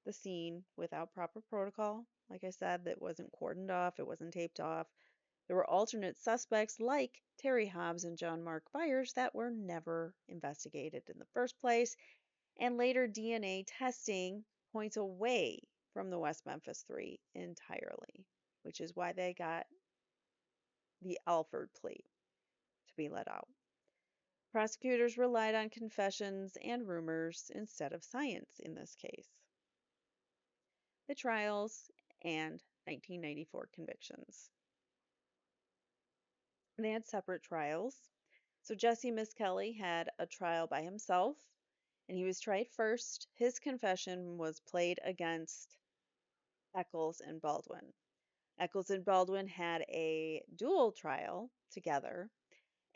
the scene without proper protocol. Like I said, that wasn't cordoned off, it wasn't taped off. There were alternate suspects like Terry Hobbs and John Mark Byers that were never investigated in the first place, and later DNA testing points away from the West Memphis Three entirely, which is why they got the Alford plea to be let out. Prosecutors relied on confessions and rumors instead of science in this case. The trials and 1994 convictions. They had separate trials. So Jessie Misskelley had a trial by himself, and he was tried first. His confession was played against Echols and Baldwin. Echols and Baldwin had a dual trial together,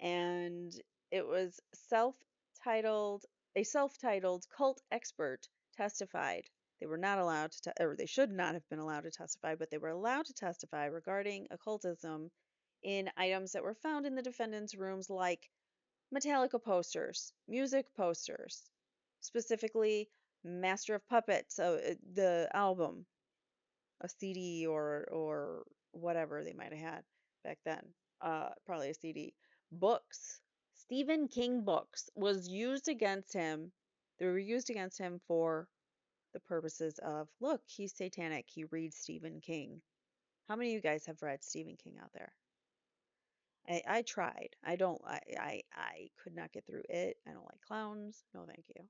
and it was self-titled a self-titled cult expert testified They were not allowed to, or they should not have been allowed to testify, but they were allowed to testify regarding occultism in items that were found in the defendant's rooms, like Metallica posters, music posters, specifically Master of Puppets, the album, a CD or whatever they might have had back then. Probably a CD. Books. Stephen King books was used against him. They were used against him for the purposes of, look, he's satanic. He reads Stephen King. How many of you guys have read Stephen King out there? I tried. I could not get through it. I don't like clowns. No, thank you.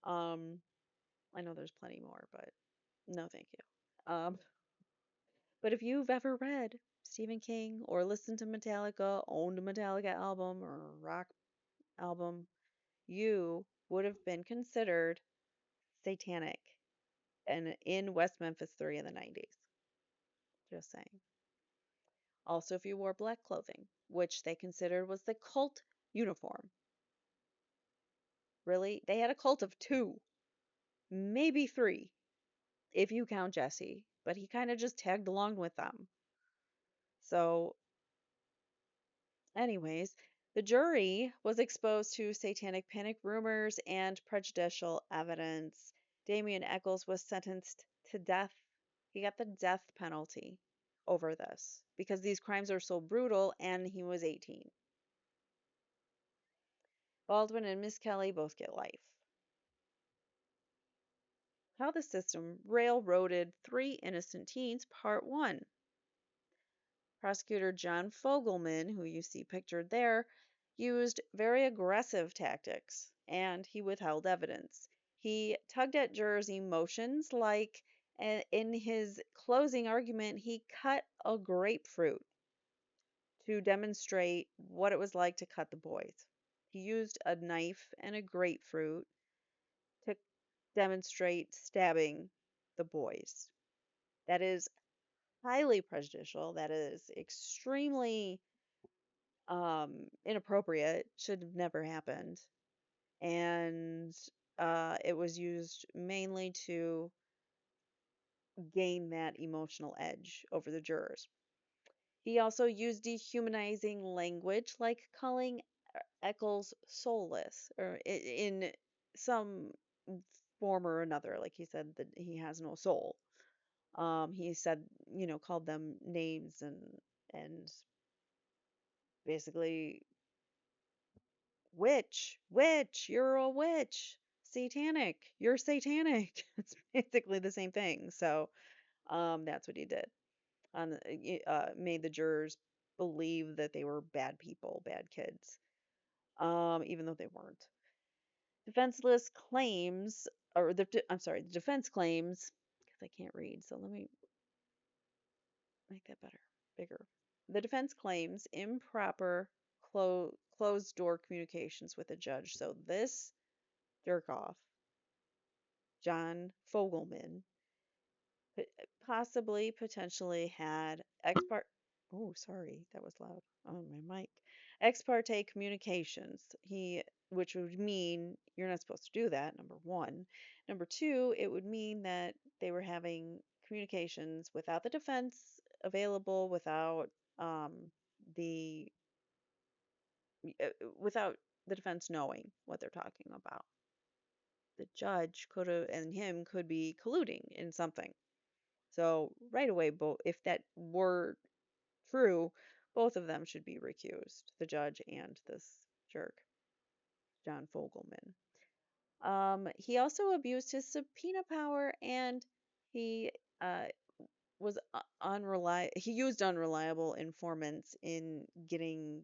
I know there's plenty more, but no, thank you. But if you've ever read Stephen King or listened to Metallica, owned a Metallica album or a rock album, you would have been considered satanic and in West Memphis 3 in the 90s. Just saying. Also, if you wore black clothing, which they considered was the cult uniform. Really? They had a cult of 2, maybe 3, if you count Jesse, but he kind of just tagged along with them. So, anyways, the jury was exposed to satanic panic rumors and prejudicial evidence. Damien Echols was sentenced to death. He got the death penalty over this because these crimes are so brutal, and he was 18. Baldwin and Misskelley both get life. How the System Railroaded 3 Innocent Teens, Part 1. Prosecutor John Fogelman, who you see pictured there, used very aggressive tactics, and he withheld evidence. He tugged at jurors' emotions, like in his closing argument, he cut a grapefruit to demonstrate what it was like to cut the boys. He used a knife and a grapefruit to demonstrate stabbing the boys. That is highly prejudicial. That is extremely inappropriate. Should have never happened. And it was used mainly to gain that emotional edge over the jurors. He also used dehumanizing language, like calling Eccles soulless, or in some form or another. Like he said that he has no soul. He said, called them names and basically witch, you're a witch, satanic, you're satanic. It's basically the same thing. So, that's what he did. Made the jurors believe that they were bad people, bad kids, even though they weren't. Defenseless claims, or the defense claims, because I can't read, so let me make that bigger. The defense claims improper closed door communications with a judge. So this jerk off, John Fogelman, possibly potentially had oh, sorry, that was loud on my mic. Ex parte communications. Which would mean you're not supposed to do that, number one. Number two, it would mean that they were having communications without the defense available, the without the defense knowing what they're talking about. The judge could have and him could be colluding in something. So right away, if that were true, both of them should be recused, the judge and this jerk, John Fogelman. He also abused his subpoena power, and he was unreliable. He used unreliable informants in getting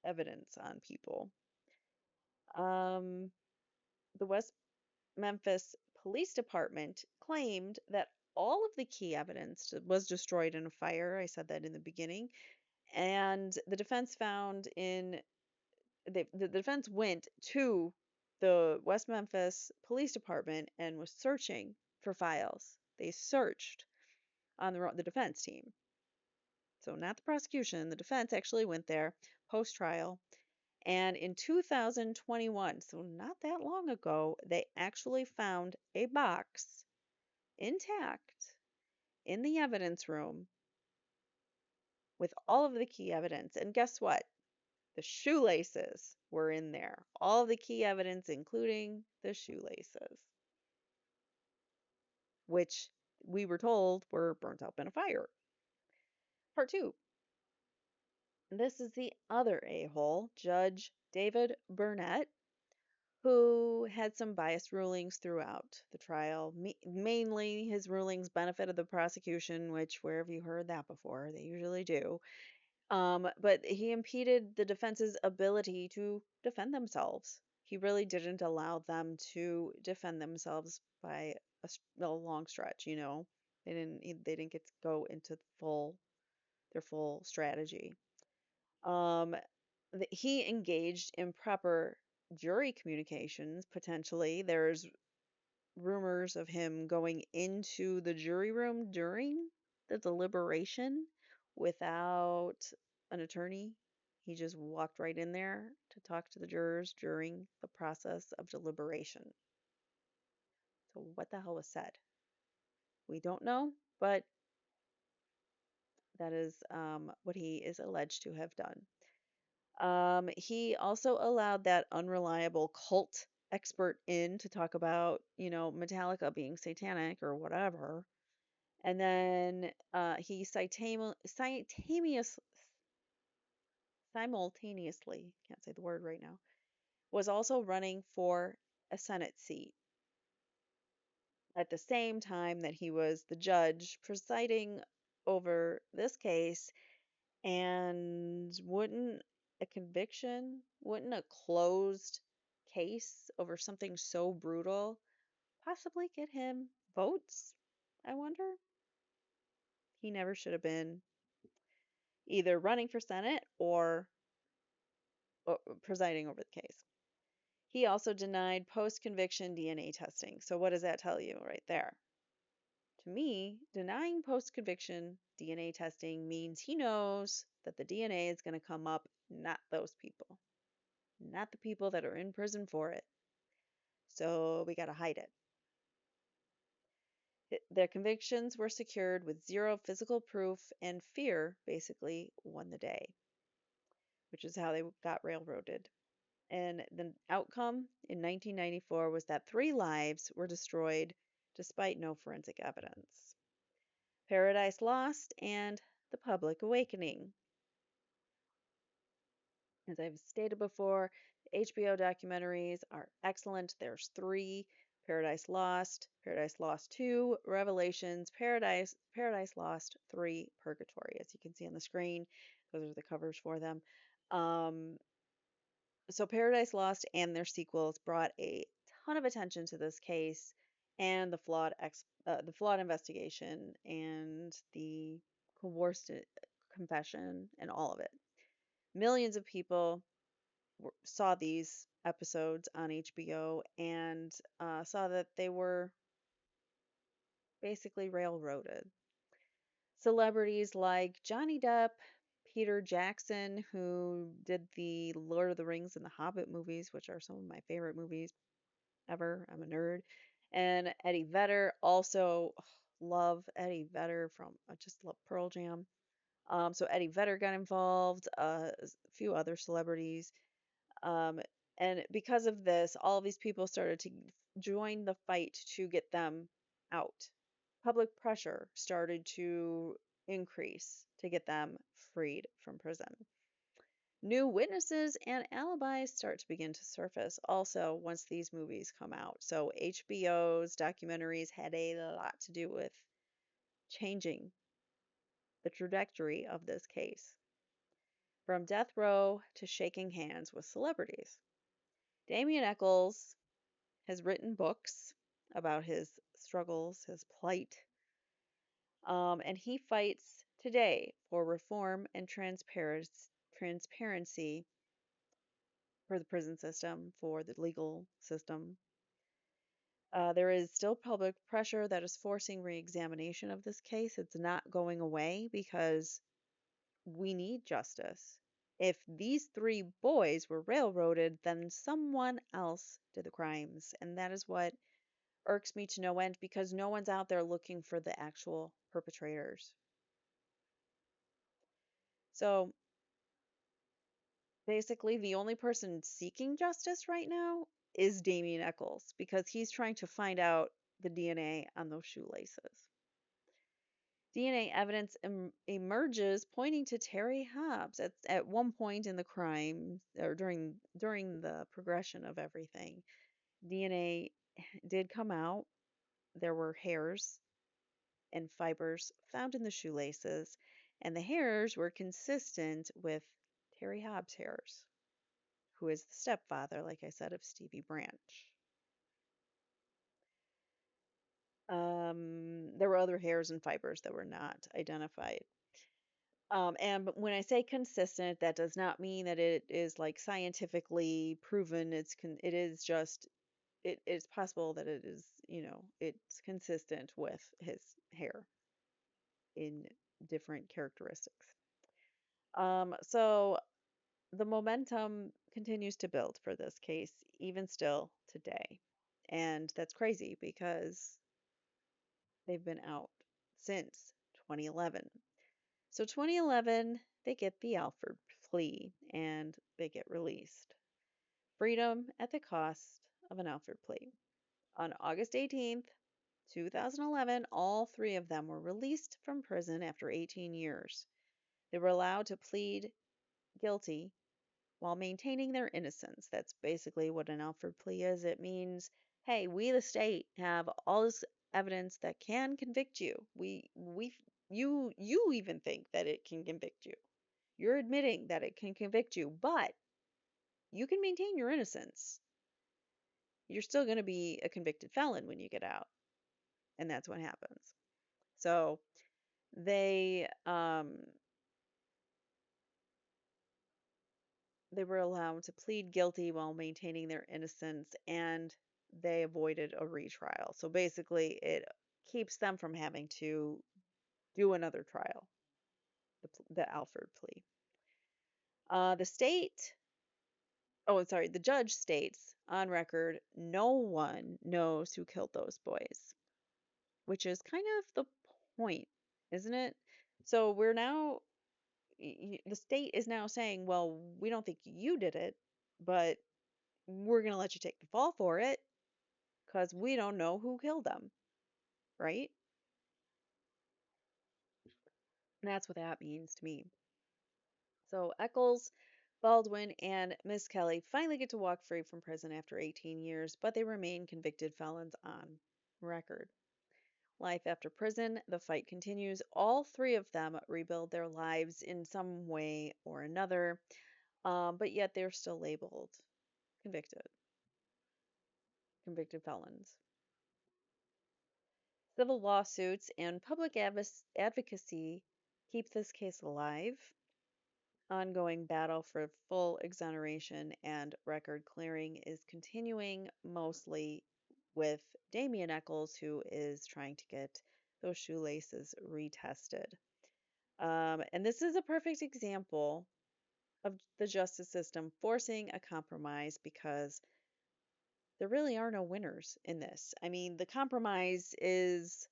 evidence on people. The West Memphis Police Department claimed that all of the key evidence was destroyed in a fire. I said that in the beginning. And the defense the defense went to the West Memphis Police Department and was searching for files. They searched on the defense team. So not the prosecution. The defense actually went there post-trial And in 2021, so not that long ago, they actually found a box intact in the evidence room with all of the key evidence. And guess what? The shoelaces were in there. All of the key evidence, including the shoelaces, which we were told were burnt up in a fire. Part two. This is the other a-hole, Judge David Burnett, who had some biased rulings throughout the trial. Mainly, his rulings benefited the prosecution, which, where have you heard that before? They usually do. But he impeded the defense's ability to defend themselves. He really didn't allow them to defend themselves by a long stretch, you know. They didn't get to go into their full strategy. Um, he engaged in proper jury communications, potentially. There's rumors of him going into the jury room during the deliberation without an attorney. He just walked right in there to talk to the jurors during the process of deliberation. So, what the hell was said? We don't know, but that is what he is alleged to have done. He also allowed that unreliable cult expert in to talk about, Metallica being satanic or whatever. And then he simultaneously, can't say the word right now, was also running for a Senate seat at the same time that he was the judge presiding over this case. And wouldn't a closed case over something so brutal possibly get him votes? I wonder. He never should have been either running for Senate or presiding over the case. He also denied post conviction DNA testing. So, what does that tell you right there? To me, denying post conviction DNA testing means he knows that the DNA is going to come up, not those people, not the people that are in prison for it. So, we got to hide it. Their convictions were secured with zero physical proof, and fear basically won the day, which is how they got railroaded. And the outcome in 1994 was that 3 lives were destroyed despite no forensic evidence. Paradise Lost and The Public Awakening. As I've stated before, the HBO documentaries are excellent. There's 3: Paradise Lost, Paradise Lost 2, Revelations, Paradise Lost 3, Purgatory. As you can see on the screen, those are the covers for them. So Paradise Lost and their sequels brought a ton of attention to this case and the flawed investigation and the coerced confession and all of it. Millions of people saw these episodes on HBO and saw that they were basically railroaded. Celebrities like Johnny Depp, Peter Jackson, who did the Lord of the Rings and the Hobbit movies, which are some of my favorite movies ever. I'm a nerd. And Eddie Vedder, also love Eddie Vedder from, I just love Pearl Jam. So Eddie Vedder got involved, a few other celebrities. Um, and because of this, all of these people started to join the fight to get them out. Public pressure started to increase to get them freed from prison. New witnesses and alibis start to begin to surface also once these movies come out. So HBO's documentaries had a lot to do with changing the trajectory of this case. From death row to shaking hands with celebrities. Damien Echols has written books about his struggles, his plight, and he fights today for reform and transparency for the prison system, for the legal system. There is still public pressure that is forcing re-examination of this case. It's not going away because we need justice. If these three boys were railroaded, then someone else did the crimes. And that is what irks me to no end because no one's out there looking for the actual perpetrators. So basically, the only person seeking justice right now is Damien Echols because he's trying to find out the DNA on those shoelaces. DNA evidence emerges pointing to Terry Hobbs at one point in the crime or during the progression of everything. DNA did come out. There were hairs and fibers found in the shoelaces, and the hairs were consistent with Terry Hobbs' hairs, who is the stepfather, like I said, of Stevie Branch. There were other hairs and fibers that were not identified. And when I say consistent, that does not mean that it is like scientifically proven. It is just it's possible that it is, it's consistent with his hair in different characteristics. So the momentum continues to build for this case, even still today. And that's crazy because they've been out since 2011. So 2011, they get the Alford plea and they get released. Freedom at the cost of an Alford plea. On August 18th, 2011, all three of them were released from prison after 18 years. They were allowed to plead guilty while maintaining their innocence. That's basically what an Alford plea is. It means, hey, we the state have all this evidence that can convict you. You even think that it can convict you. You're admitting that it can convict you, but you can maintain your innocence. You're still going to be a convicted felon when you get out, and that's what happens. So they they were allowed to plead guilty while maintaining their innocence, and they avoided a retrial. So basically, it keeps them from having to do another trial, the Alford plea. The state, oh, sorry, the judge states on record, no one knows who killed those boys, which is kind of the point, isn't it? So we're now, the state is now saying, well, we don't think you did it, but we're going to let you take the fall for it because we don't know who killed them, right? And that's what that means to me. So Eccles, Baldwin, and Misskelley finally get to walk free from prison after 18 years, but they remain convicted felons on record. Life after prison, the fight continues. All three of them rebuild their lives in some way or another, but yet they're still labeled convicted, convicted felons. Civil lawsuits and public advocacy keep this case alive. Ongoing battle for full exoneration and record clearing is continuing mostly with Damien Echols, who is trying to get those shoelaces retested. And this is a perfect example of the justice system forcing a compromise because there really are no winners in this. I mean, the compromise is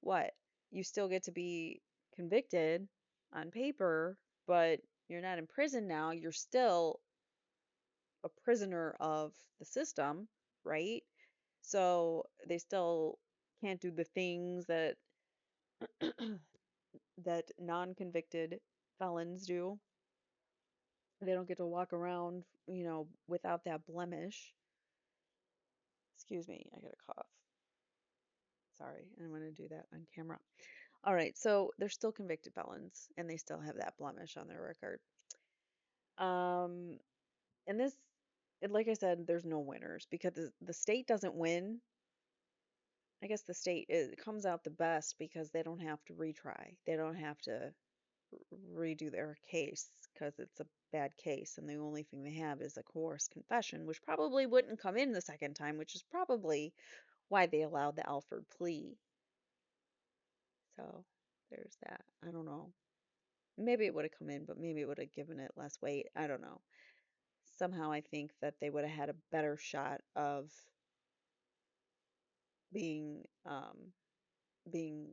what? You still get to be convicted on paper, but you're not in prison now. You're still a prisoner of the system, right? So they still can't do the things that that non-convicted felons do. They don't get to walk around, without that blemish. Excuse me, I got a cough. Sorry, I want to do that on camera. All right, so they're still convicted felons and they still have that blemish on their record. Um, and this, like I said, there's no winners because the state doesn't win. I guess the state comes out the best because they don't have to retry. They don't have to redo their case because it's a bad case, and the only thing they have is a coerced confession, which probably wouldn't come in the second time, which is probably why they allowed the Alford plea. So there's that. I don't know. maybe it would have come in, but maybe it would have given it less weight. I don't know. Somehow I think that they would have had a better shot of being being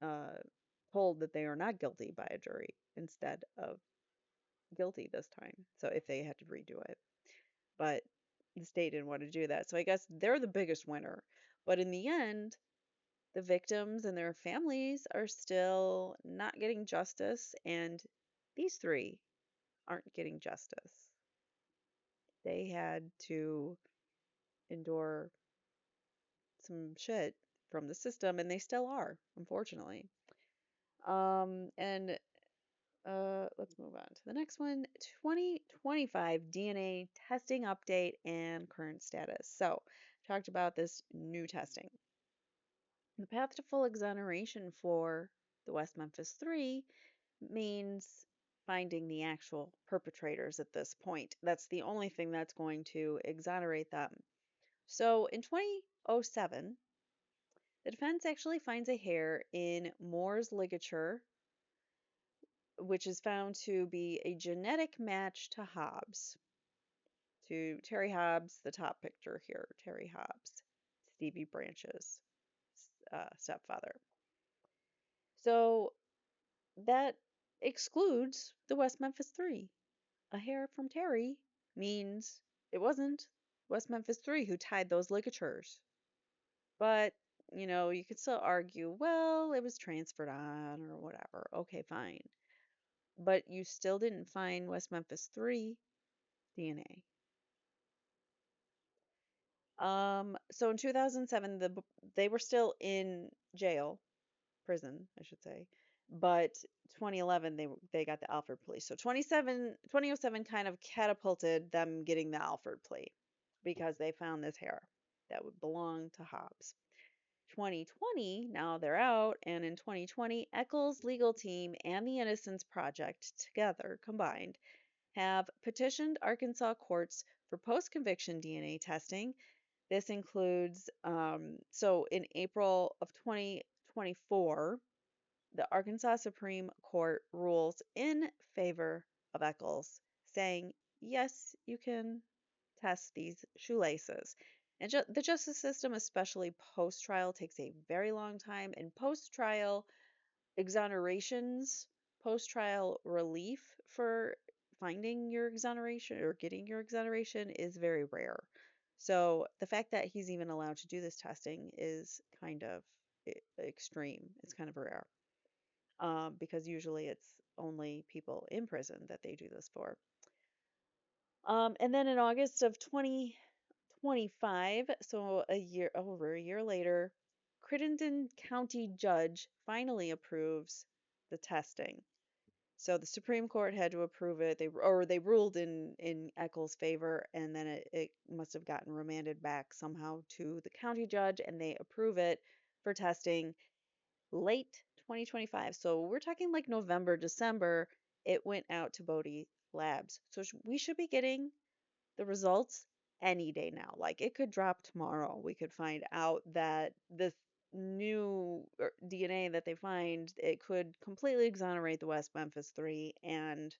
uh, told that they are not guilty by a jury instead of guilty this time. So if they had to redo it, but the state didn't want to do that. So I guess they're the biggest winner. But in the end, the victims and their families are still not getting justice, and these three aren't getting justice. They had to endure some shit from the system, and they still are, unfortunately. And let's move on to the next one. 2025 DNA testing update and current status. So, talked about this new testing. The path to full exoneration for the West Memphis Three means finding the actual perpetrators at this point. That's the only thing that's going to exonerate them. So in 2007, the defense actually finds a hair in Moore's ligature, which is found to be a genetic match to Hobbs, to Terry Hobbs, the top picture here, Terry Hobbs, Stevie Branch's stepfather. So that excludes the West Memphis Three. A hair from Terry means it wasn't West Memphis Three who tied those ligatures. But, you could still argue, well, it was transferred on or whatever. Okay, fine. But you still didn't find West Memphis 3 DNA. So in 2007, they were still in jail, prison, I should say. But 2011, they got the Alford plea. So 2007 kind of catapulted them getting the Alford plea because they found this hair that would belong to Hobbs. 2020, now they're out, and in 2020, Echols' legal team and the Innocence Project, together combined, have petitioned Arkansas courts for post conviction DNA testing. This includes, so in April of 2024, the Arkansas Supreme Court rules in favor of Echols, saying, yes, you can test these shoelaces. And the justice system, especially post trial, takes a very long time. And post trial exonerations, post trial relief for finding your exoneration or getting your exoneration is very rare. So the fact that he's even allowed to do this testing is kind of extreme. It's kind of rare because usually it's only people in prison that they do this for. And then in August of 2025, so over a year later, Crittenden County judge finally approves the testing. So the Supreme Court had to approve it. They ruled in Echols' favor, and then it must have gotten remanded back somehow to the county judge, and they approve it for testing late 2025. So we're talking like November, December. It went out to Bode Labs. So we should be getting the results any day now. Like it could drop tomorrow. We could find out that this new DNA that they find, it could completely exonerate the West Memphis Three and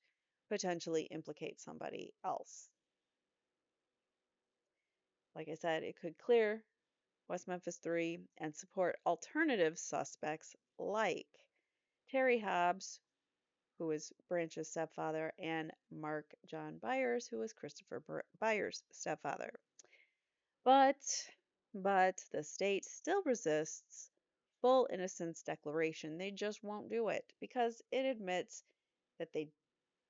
potentially implicate somebody else. Like I said, it could clear West Memphis Three and support alternative suspects like Terry Hobbs, who is Branch's stepfather, and Mark John Byers, who is Christopher Byers' stepfather. But the state still resists full innocence declaration. They just won't do it because it admits that they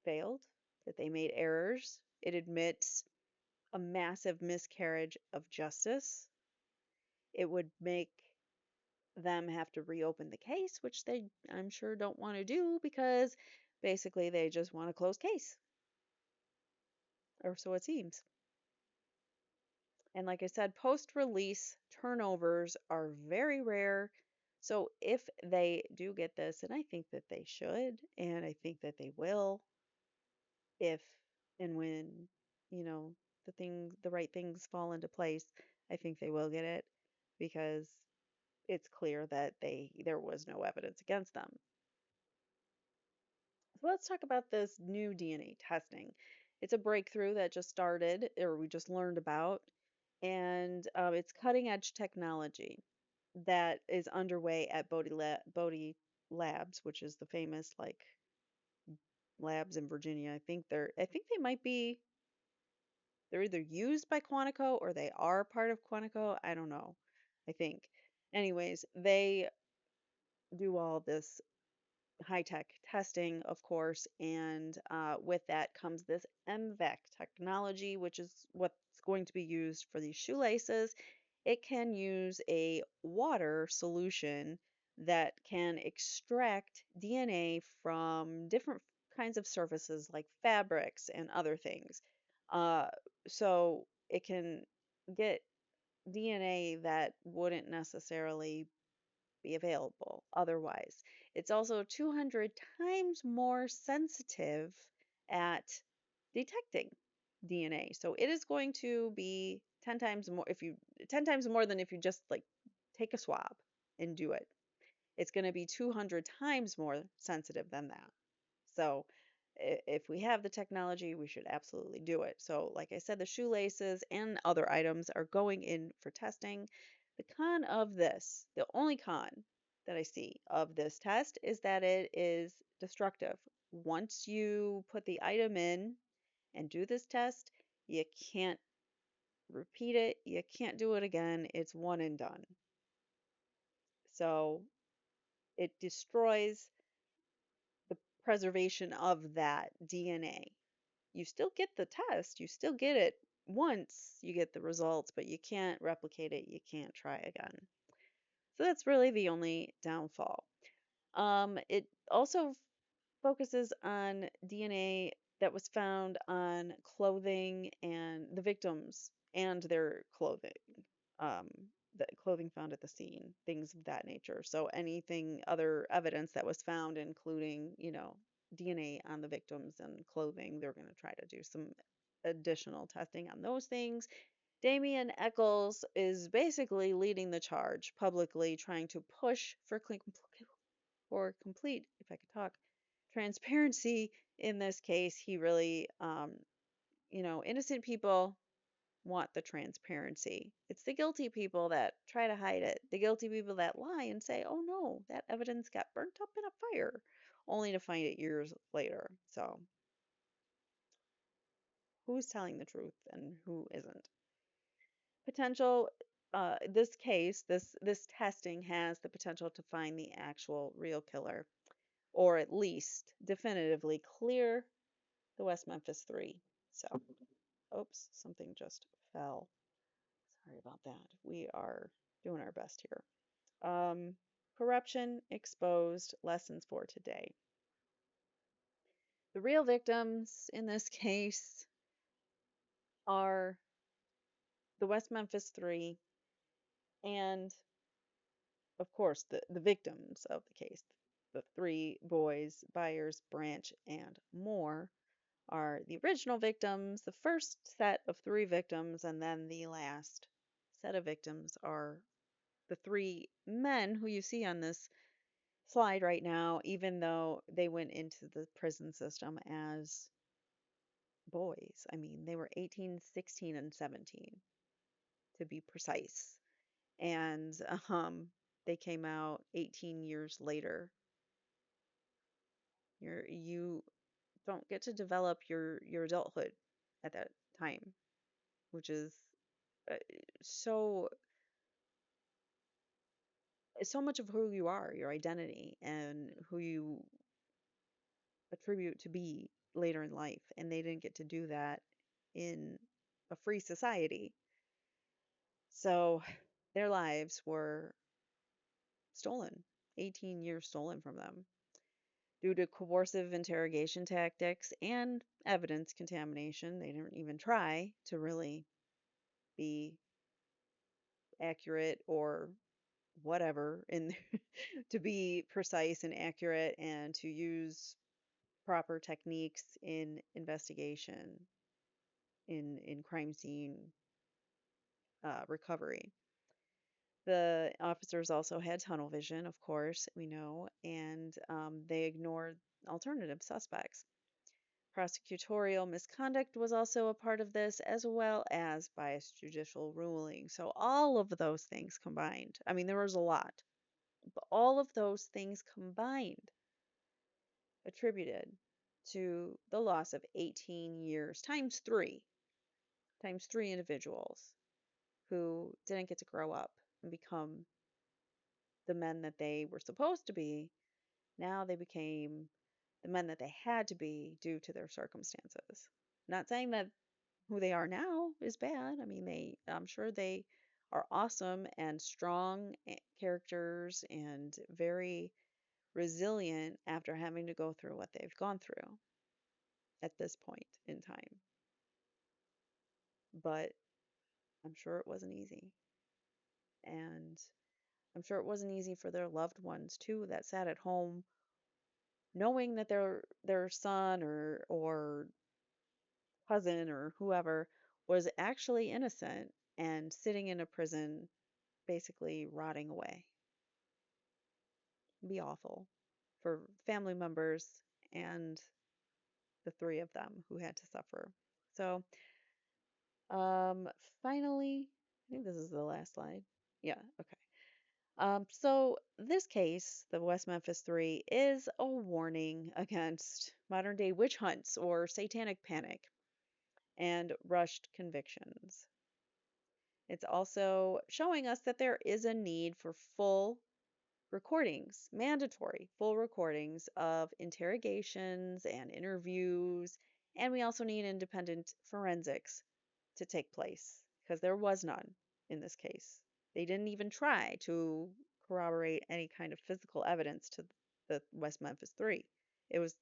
failed, that they made errors. It admits a massive miscarriage of justice. It would make them have to reopen the case, which they, I'm sure, don't want to do because basically they just want a closed case. Or so it seems. And like I said, post release turnovers are very rare. So if they do get this, and I think that they should, and I think that they will, if and when, you know, the right things fall into place, I think they will get it because it's clear that there was no evidence against them. So let's talk about this new DNA testing. It's a breakthrough that just started, or we just learned about, and it's cutting edge technology that is underway at Bode Labs, which is the famous like labs in Virginia. I think they might be they're either used by Quantico or they are part of Quantico. I don't know. I think. Anyways, they do all this high tech testing, of course, and with that comes this MVAC technology, which is what's going to be used for these shoelaces. It can use a water solution that can extract DNA from different kinds of surfaces like fabrics and other things. Uh, so it can get DNA that wouldn't necessarily be available otherwise. It's also 200 times more sensitive at detecting DNA. So it is going to be 10 times more 10 times more than if you just like take a swab and do it. It's going to be 200 times more sensitive than that. So if we have the technology, we should absolutely do it. So, like I said, the shoelaces and other items are going in for testing. The con of this, the only con that I see of this test is that it is destructive. Once you put the item in and do this test, you can't repeat it, you can't do it again. It's one and done. So, it destroys the preservation of that DNA. You still get the test, you still get it once you get the results, but you can't replicate it, you can't try again. So that's really the only downfall. It also focuses on DNA that was found on clothing and the victims and their clothing. Um, the clothing found at the scene, things of that nature. So anything, other evidence that was found, including, DNA on the victims and clothing, they're going to try to do some additional testing on those things. Damien Echols is basically leading the charge publicly, trying to push for complete, if I could talk, transparency in this case. He really, innocent people want the transparency. It's the guilty people that try to hide it, the guilty people that lie and say, oh no, that evidence got burnt up in a fire, only to find it years later. So, who's telling the truth and who isn't? Potential. This case, this testing has the potential to find the actual real killer, or at least definitively clear the West Memphis Three. So, oops, something just fell. Sorry about that. We are doing our best here. Corruption exposed, lessons for today. The real victims in this case are the West Memphis Three and, of course, the victims of the case. The three boys, Byers, Branch, and Moore, are the original victims, the first set of three victims, and then the last set of victims are the three men who you see on this slide right now, even though they went into the prison system as boys. I mean, they were 18, 16, and 17 to be precise. And they came out 18 years later. You don't get to develop your adulthood at that time, which is uh, so so much of who you are, your identity, and who you attribute to be later in life. And they didn't get to do that in a free society. So their lives were stolen, 18 years stolen from them due to coercive interrogation tactics and evidence contamination. They didn't even try to really be accurate or whatever in to be precise and accurate and to use proper techniques in investigation in crime scene recovery. The officers also had tunnel vision, of course, we know, and they ignored alternative suspects. Prosecutorial misconduct was also a part of this, as well as biased judicial ruling. So, all of those things combined, I mean, there was a lot, but all of those things combined attributed to the loss of 18 years times three individuals who didn't get to grow up and become the men that they were supposed to be. Now they became the men that they had to be due to their circumstances. Not saying that who they are now is bad. I mean, I'm sure they are awesome and strong characters and very resilient after having to go through what they've gone through at this point in time. But I'm sure it wasn't easy. And I'm sure it wasn't easy for their loved ones too that sat at home knowing that their son or cousin or whoever was actually innocent and sitting in a prison basically rotting away. It'd be awful for family members and the three of them who had to suffer. So, um, finally, I think this is the last slide. Yeah, okay. So this case, the West Memphis Three, is a warning against modern day witch hunts or satanic panic and rushed convictions. It's also showing us that there is a need for full recordings, mandatory full recordings of interrogations and interviews, and we also need independent forensics to take place because there was none in this case. They didn't even try to corroborate any kind of physical evidence to the West Memphis Three. It was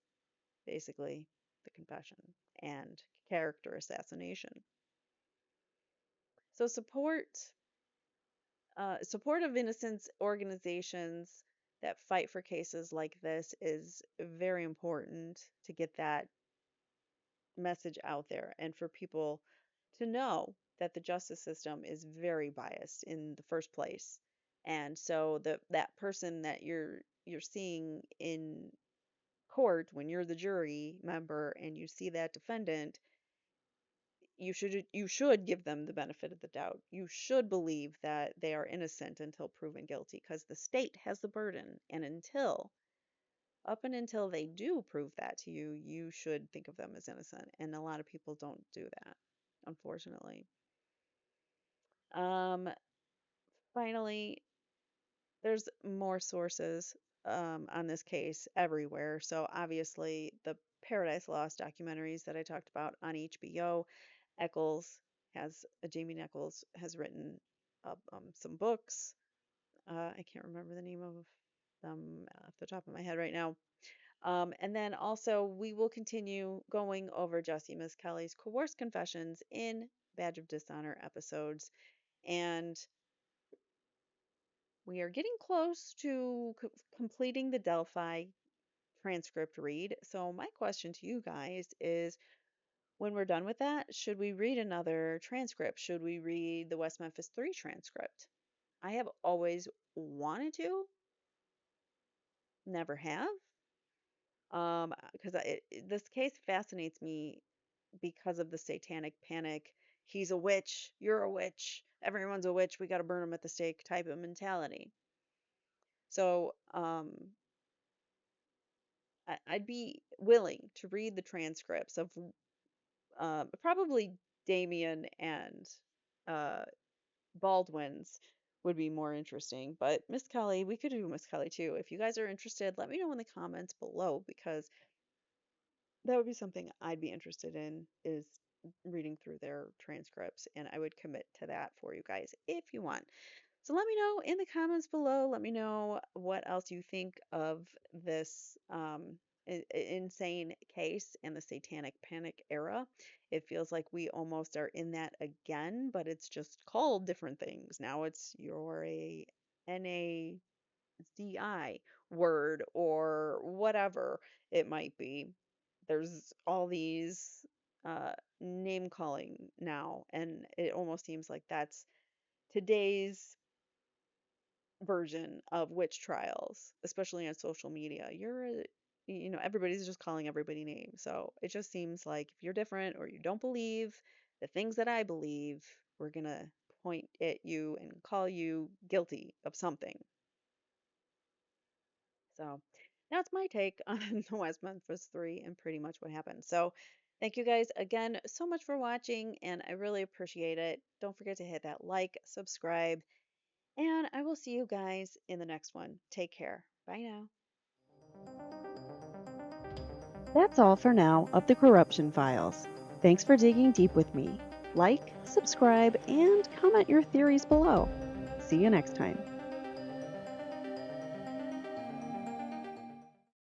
basically the confession and character assassination. So support of innocence organizations that fight for cases like this is very important to get that message out there and for people to know that the justice system is very biased in the first place. And so that person that you're seeing in court when you're the jury member and you see that defendant, you should give them the benefit of the doubt. You should believe that they are innocent until proven guilty because the state has the burden. And up and until they do prove that to you, you should think of them as innocent. And a lot of people don't do that, unfortunately. Um, Finally, there's more sources on this case everywhere. So obviously, the Paradise Lost documentaries that I talked about on HBO, Eccles Damien Echols has written some books. I can't remember the name of them off the top of my head right now. And then also, we will continue going over Jessie Misskelley's coerced confessions in Badge of Dishonor episodes. And we are getting close to completing the Delphi transcript read. So, my question to you guys is when we're done with that, should we read another transcript? Should we read the West Memphis 3 transcript? I have always wanted to, never have. Because this case fascinates me because of the satanic panic. He's a witch, you're a witch, everyone's a witch, we got to burn them at the stake type of mentality. So, I'd be willing to read the transcripts of probably Damien and uh, Baldwin's would be more interesting. But Misskelley, we could do Misskelley too. If you guys are interested, let me know in the comments below because that would be something I'd be interested in is reading through their transcripts and I would commit to that for you guys if you want. So let me know in the comments below. Let me know what else you think of this insane case and the Satanic Panic era. It feels like we almost are in that again, but it's just called different things. Now you're a NAZI word or whatever it might be. There's all these name calling now, and it almost seems like that's today's version of witch trials, especially on social media. Everybody's just calling everybody names. So it just seems like if you're different or you don't believe the things that I believe, we're gonna point at you and call you guilty of something. So that's my take on the West Memphis Three and pretty much what happened. So thank you guys again so much for watching, and I really appreciate it. Don't forget to hit that like, subscribe, and I will see you guys in the next one. Take care. Bye now. That's all for now of the Corruption Files. Thanks for digging deep with me. Like, subscribe, and comment your theories below. See you next time.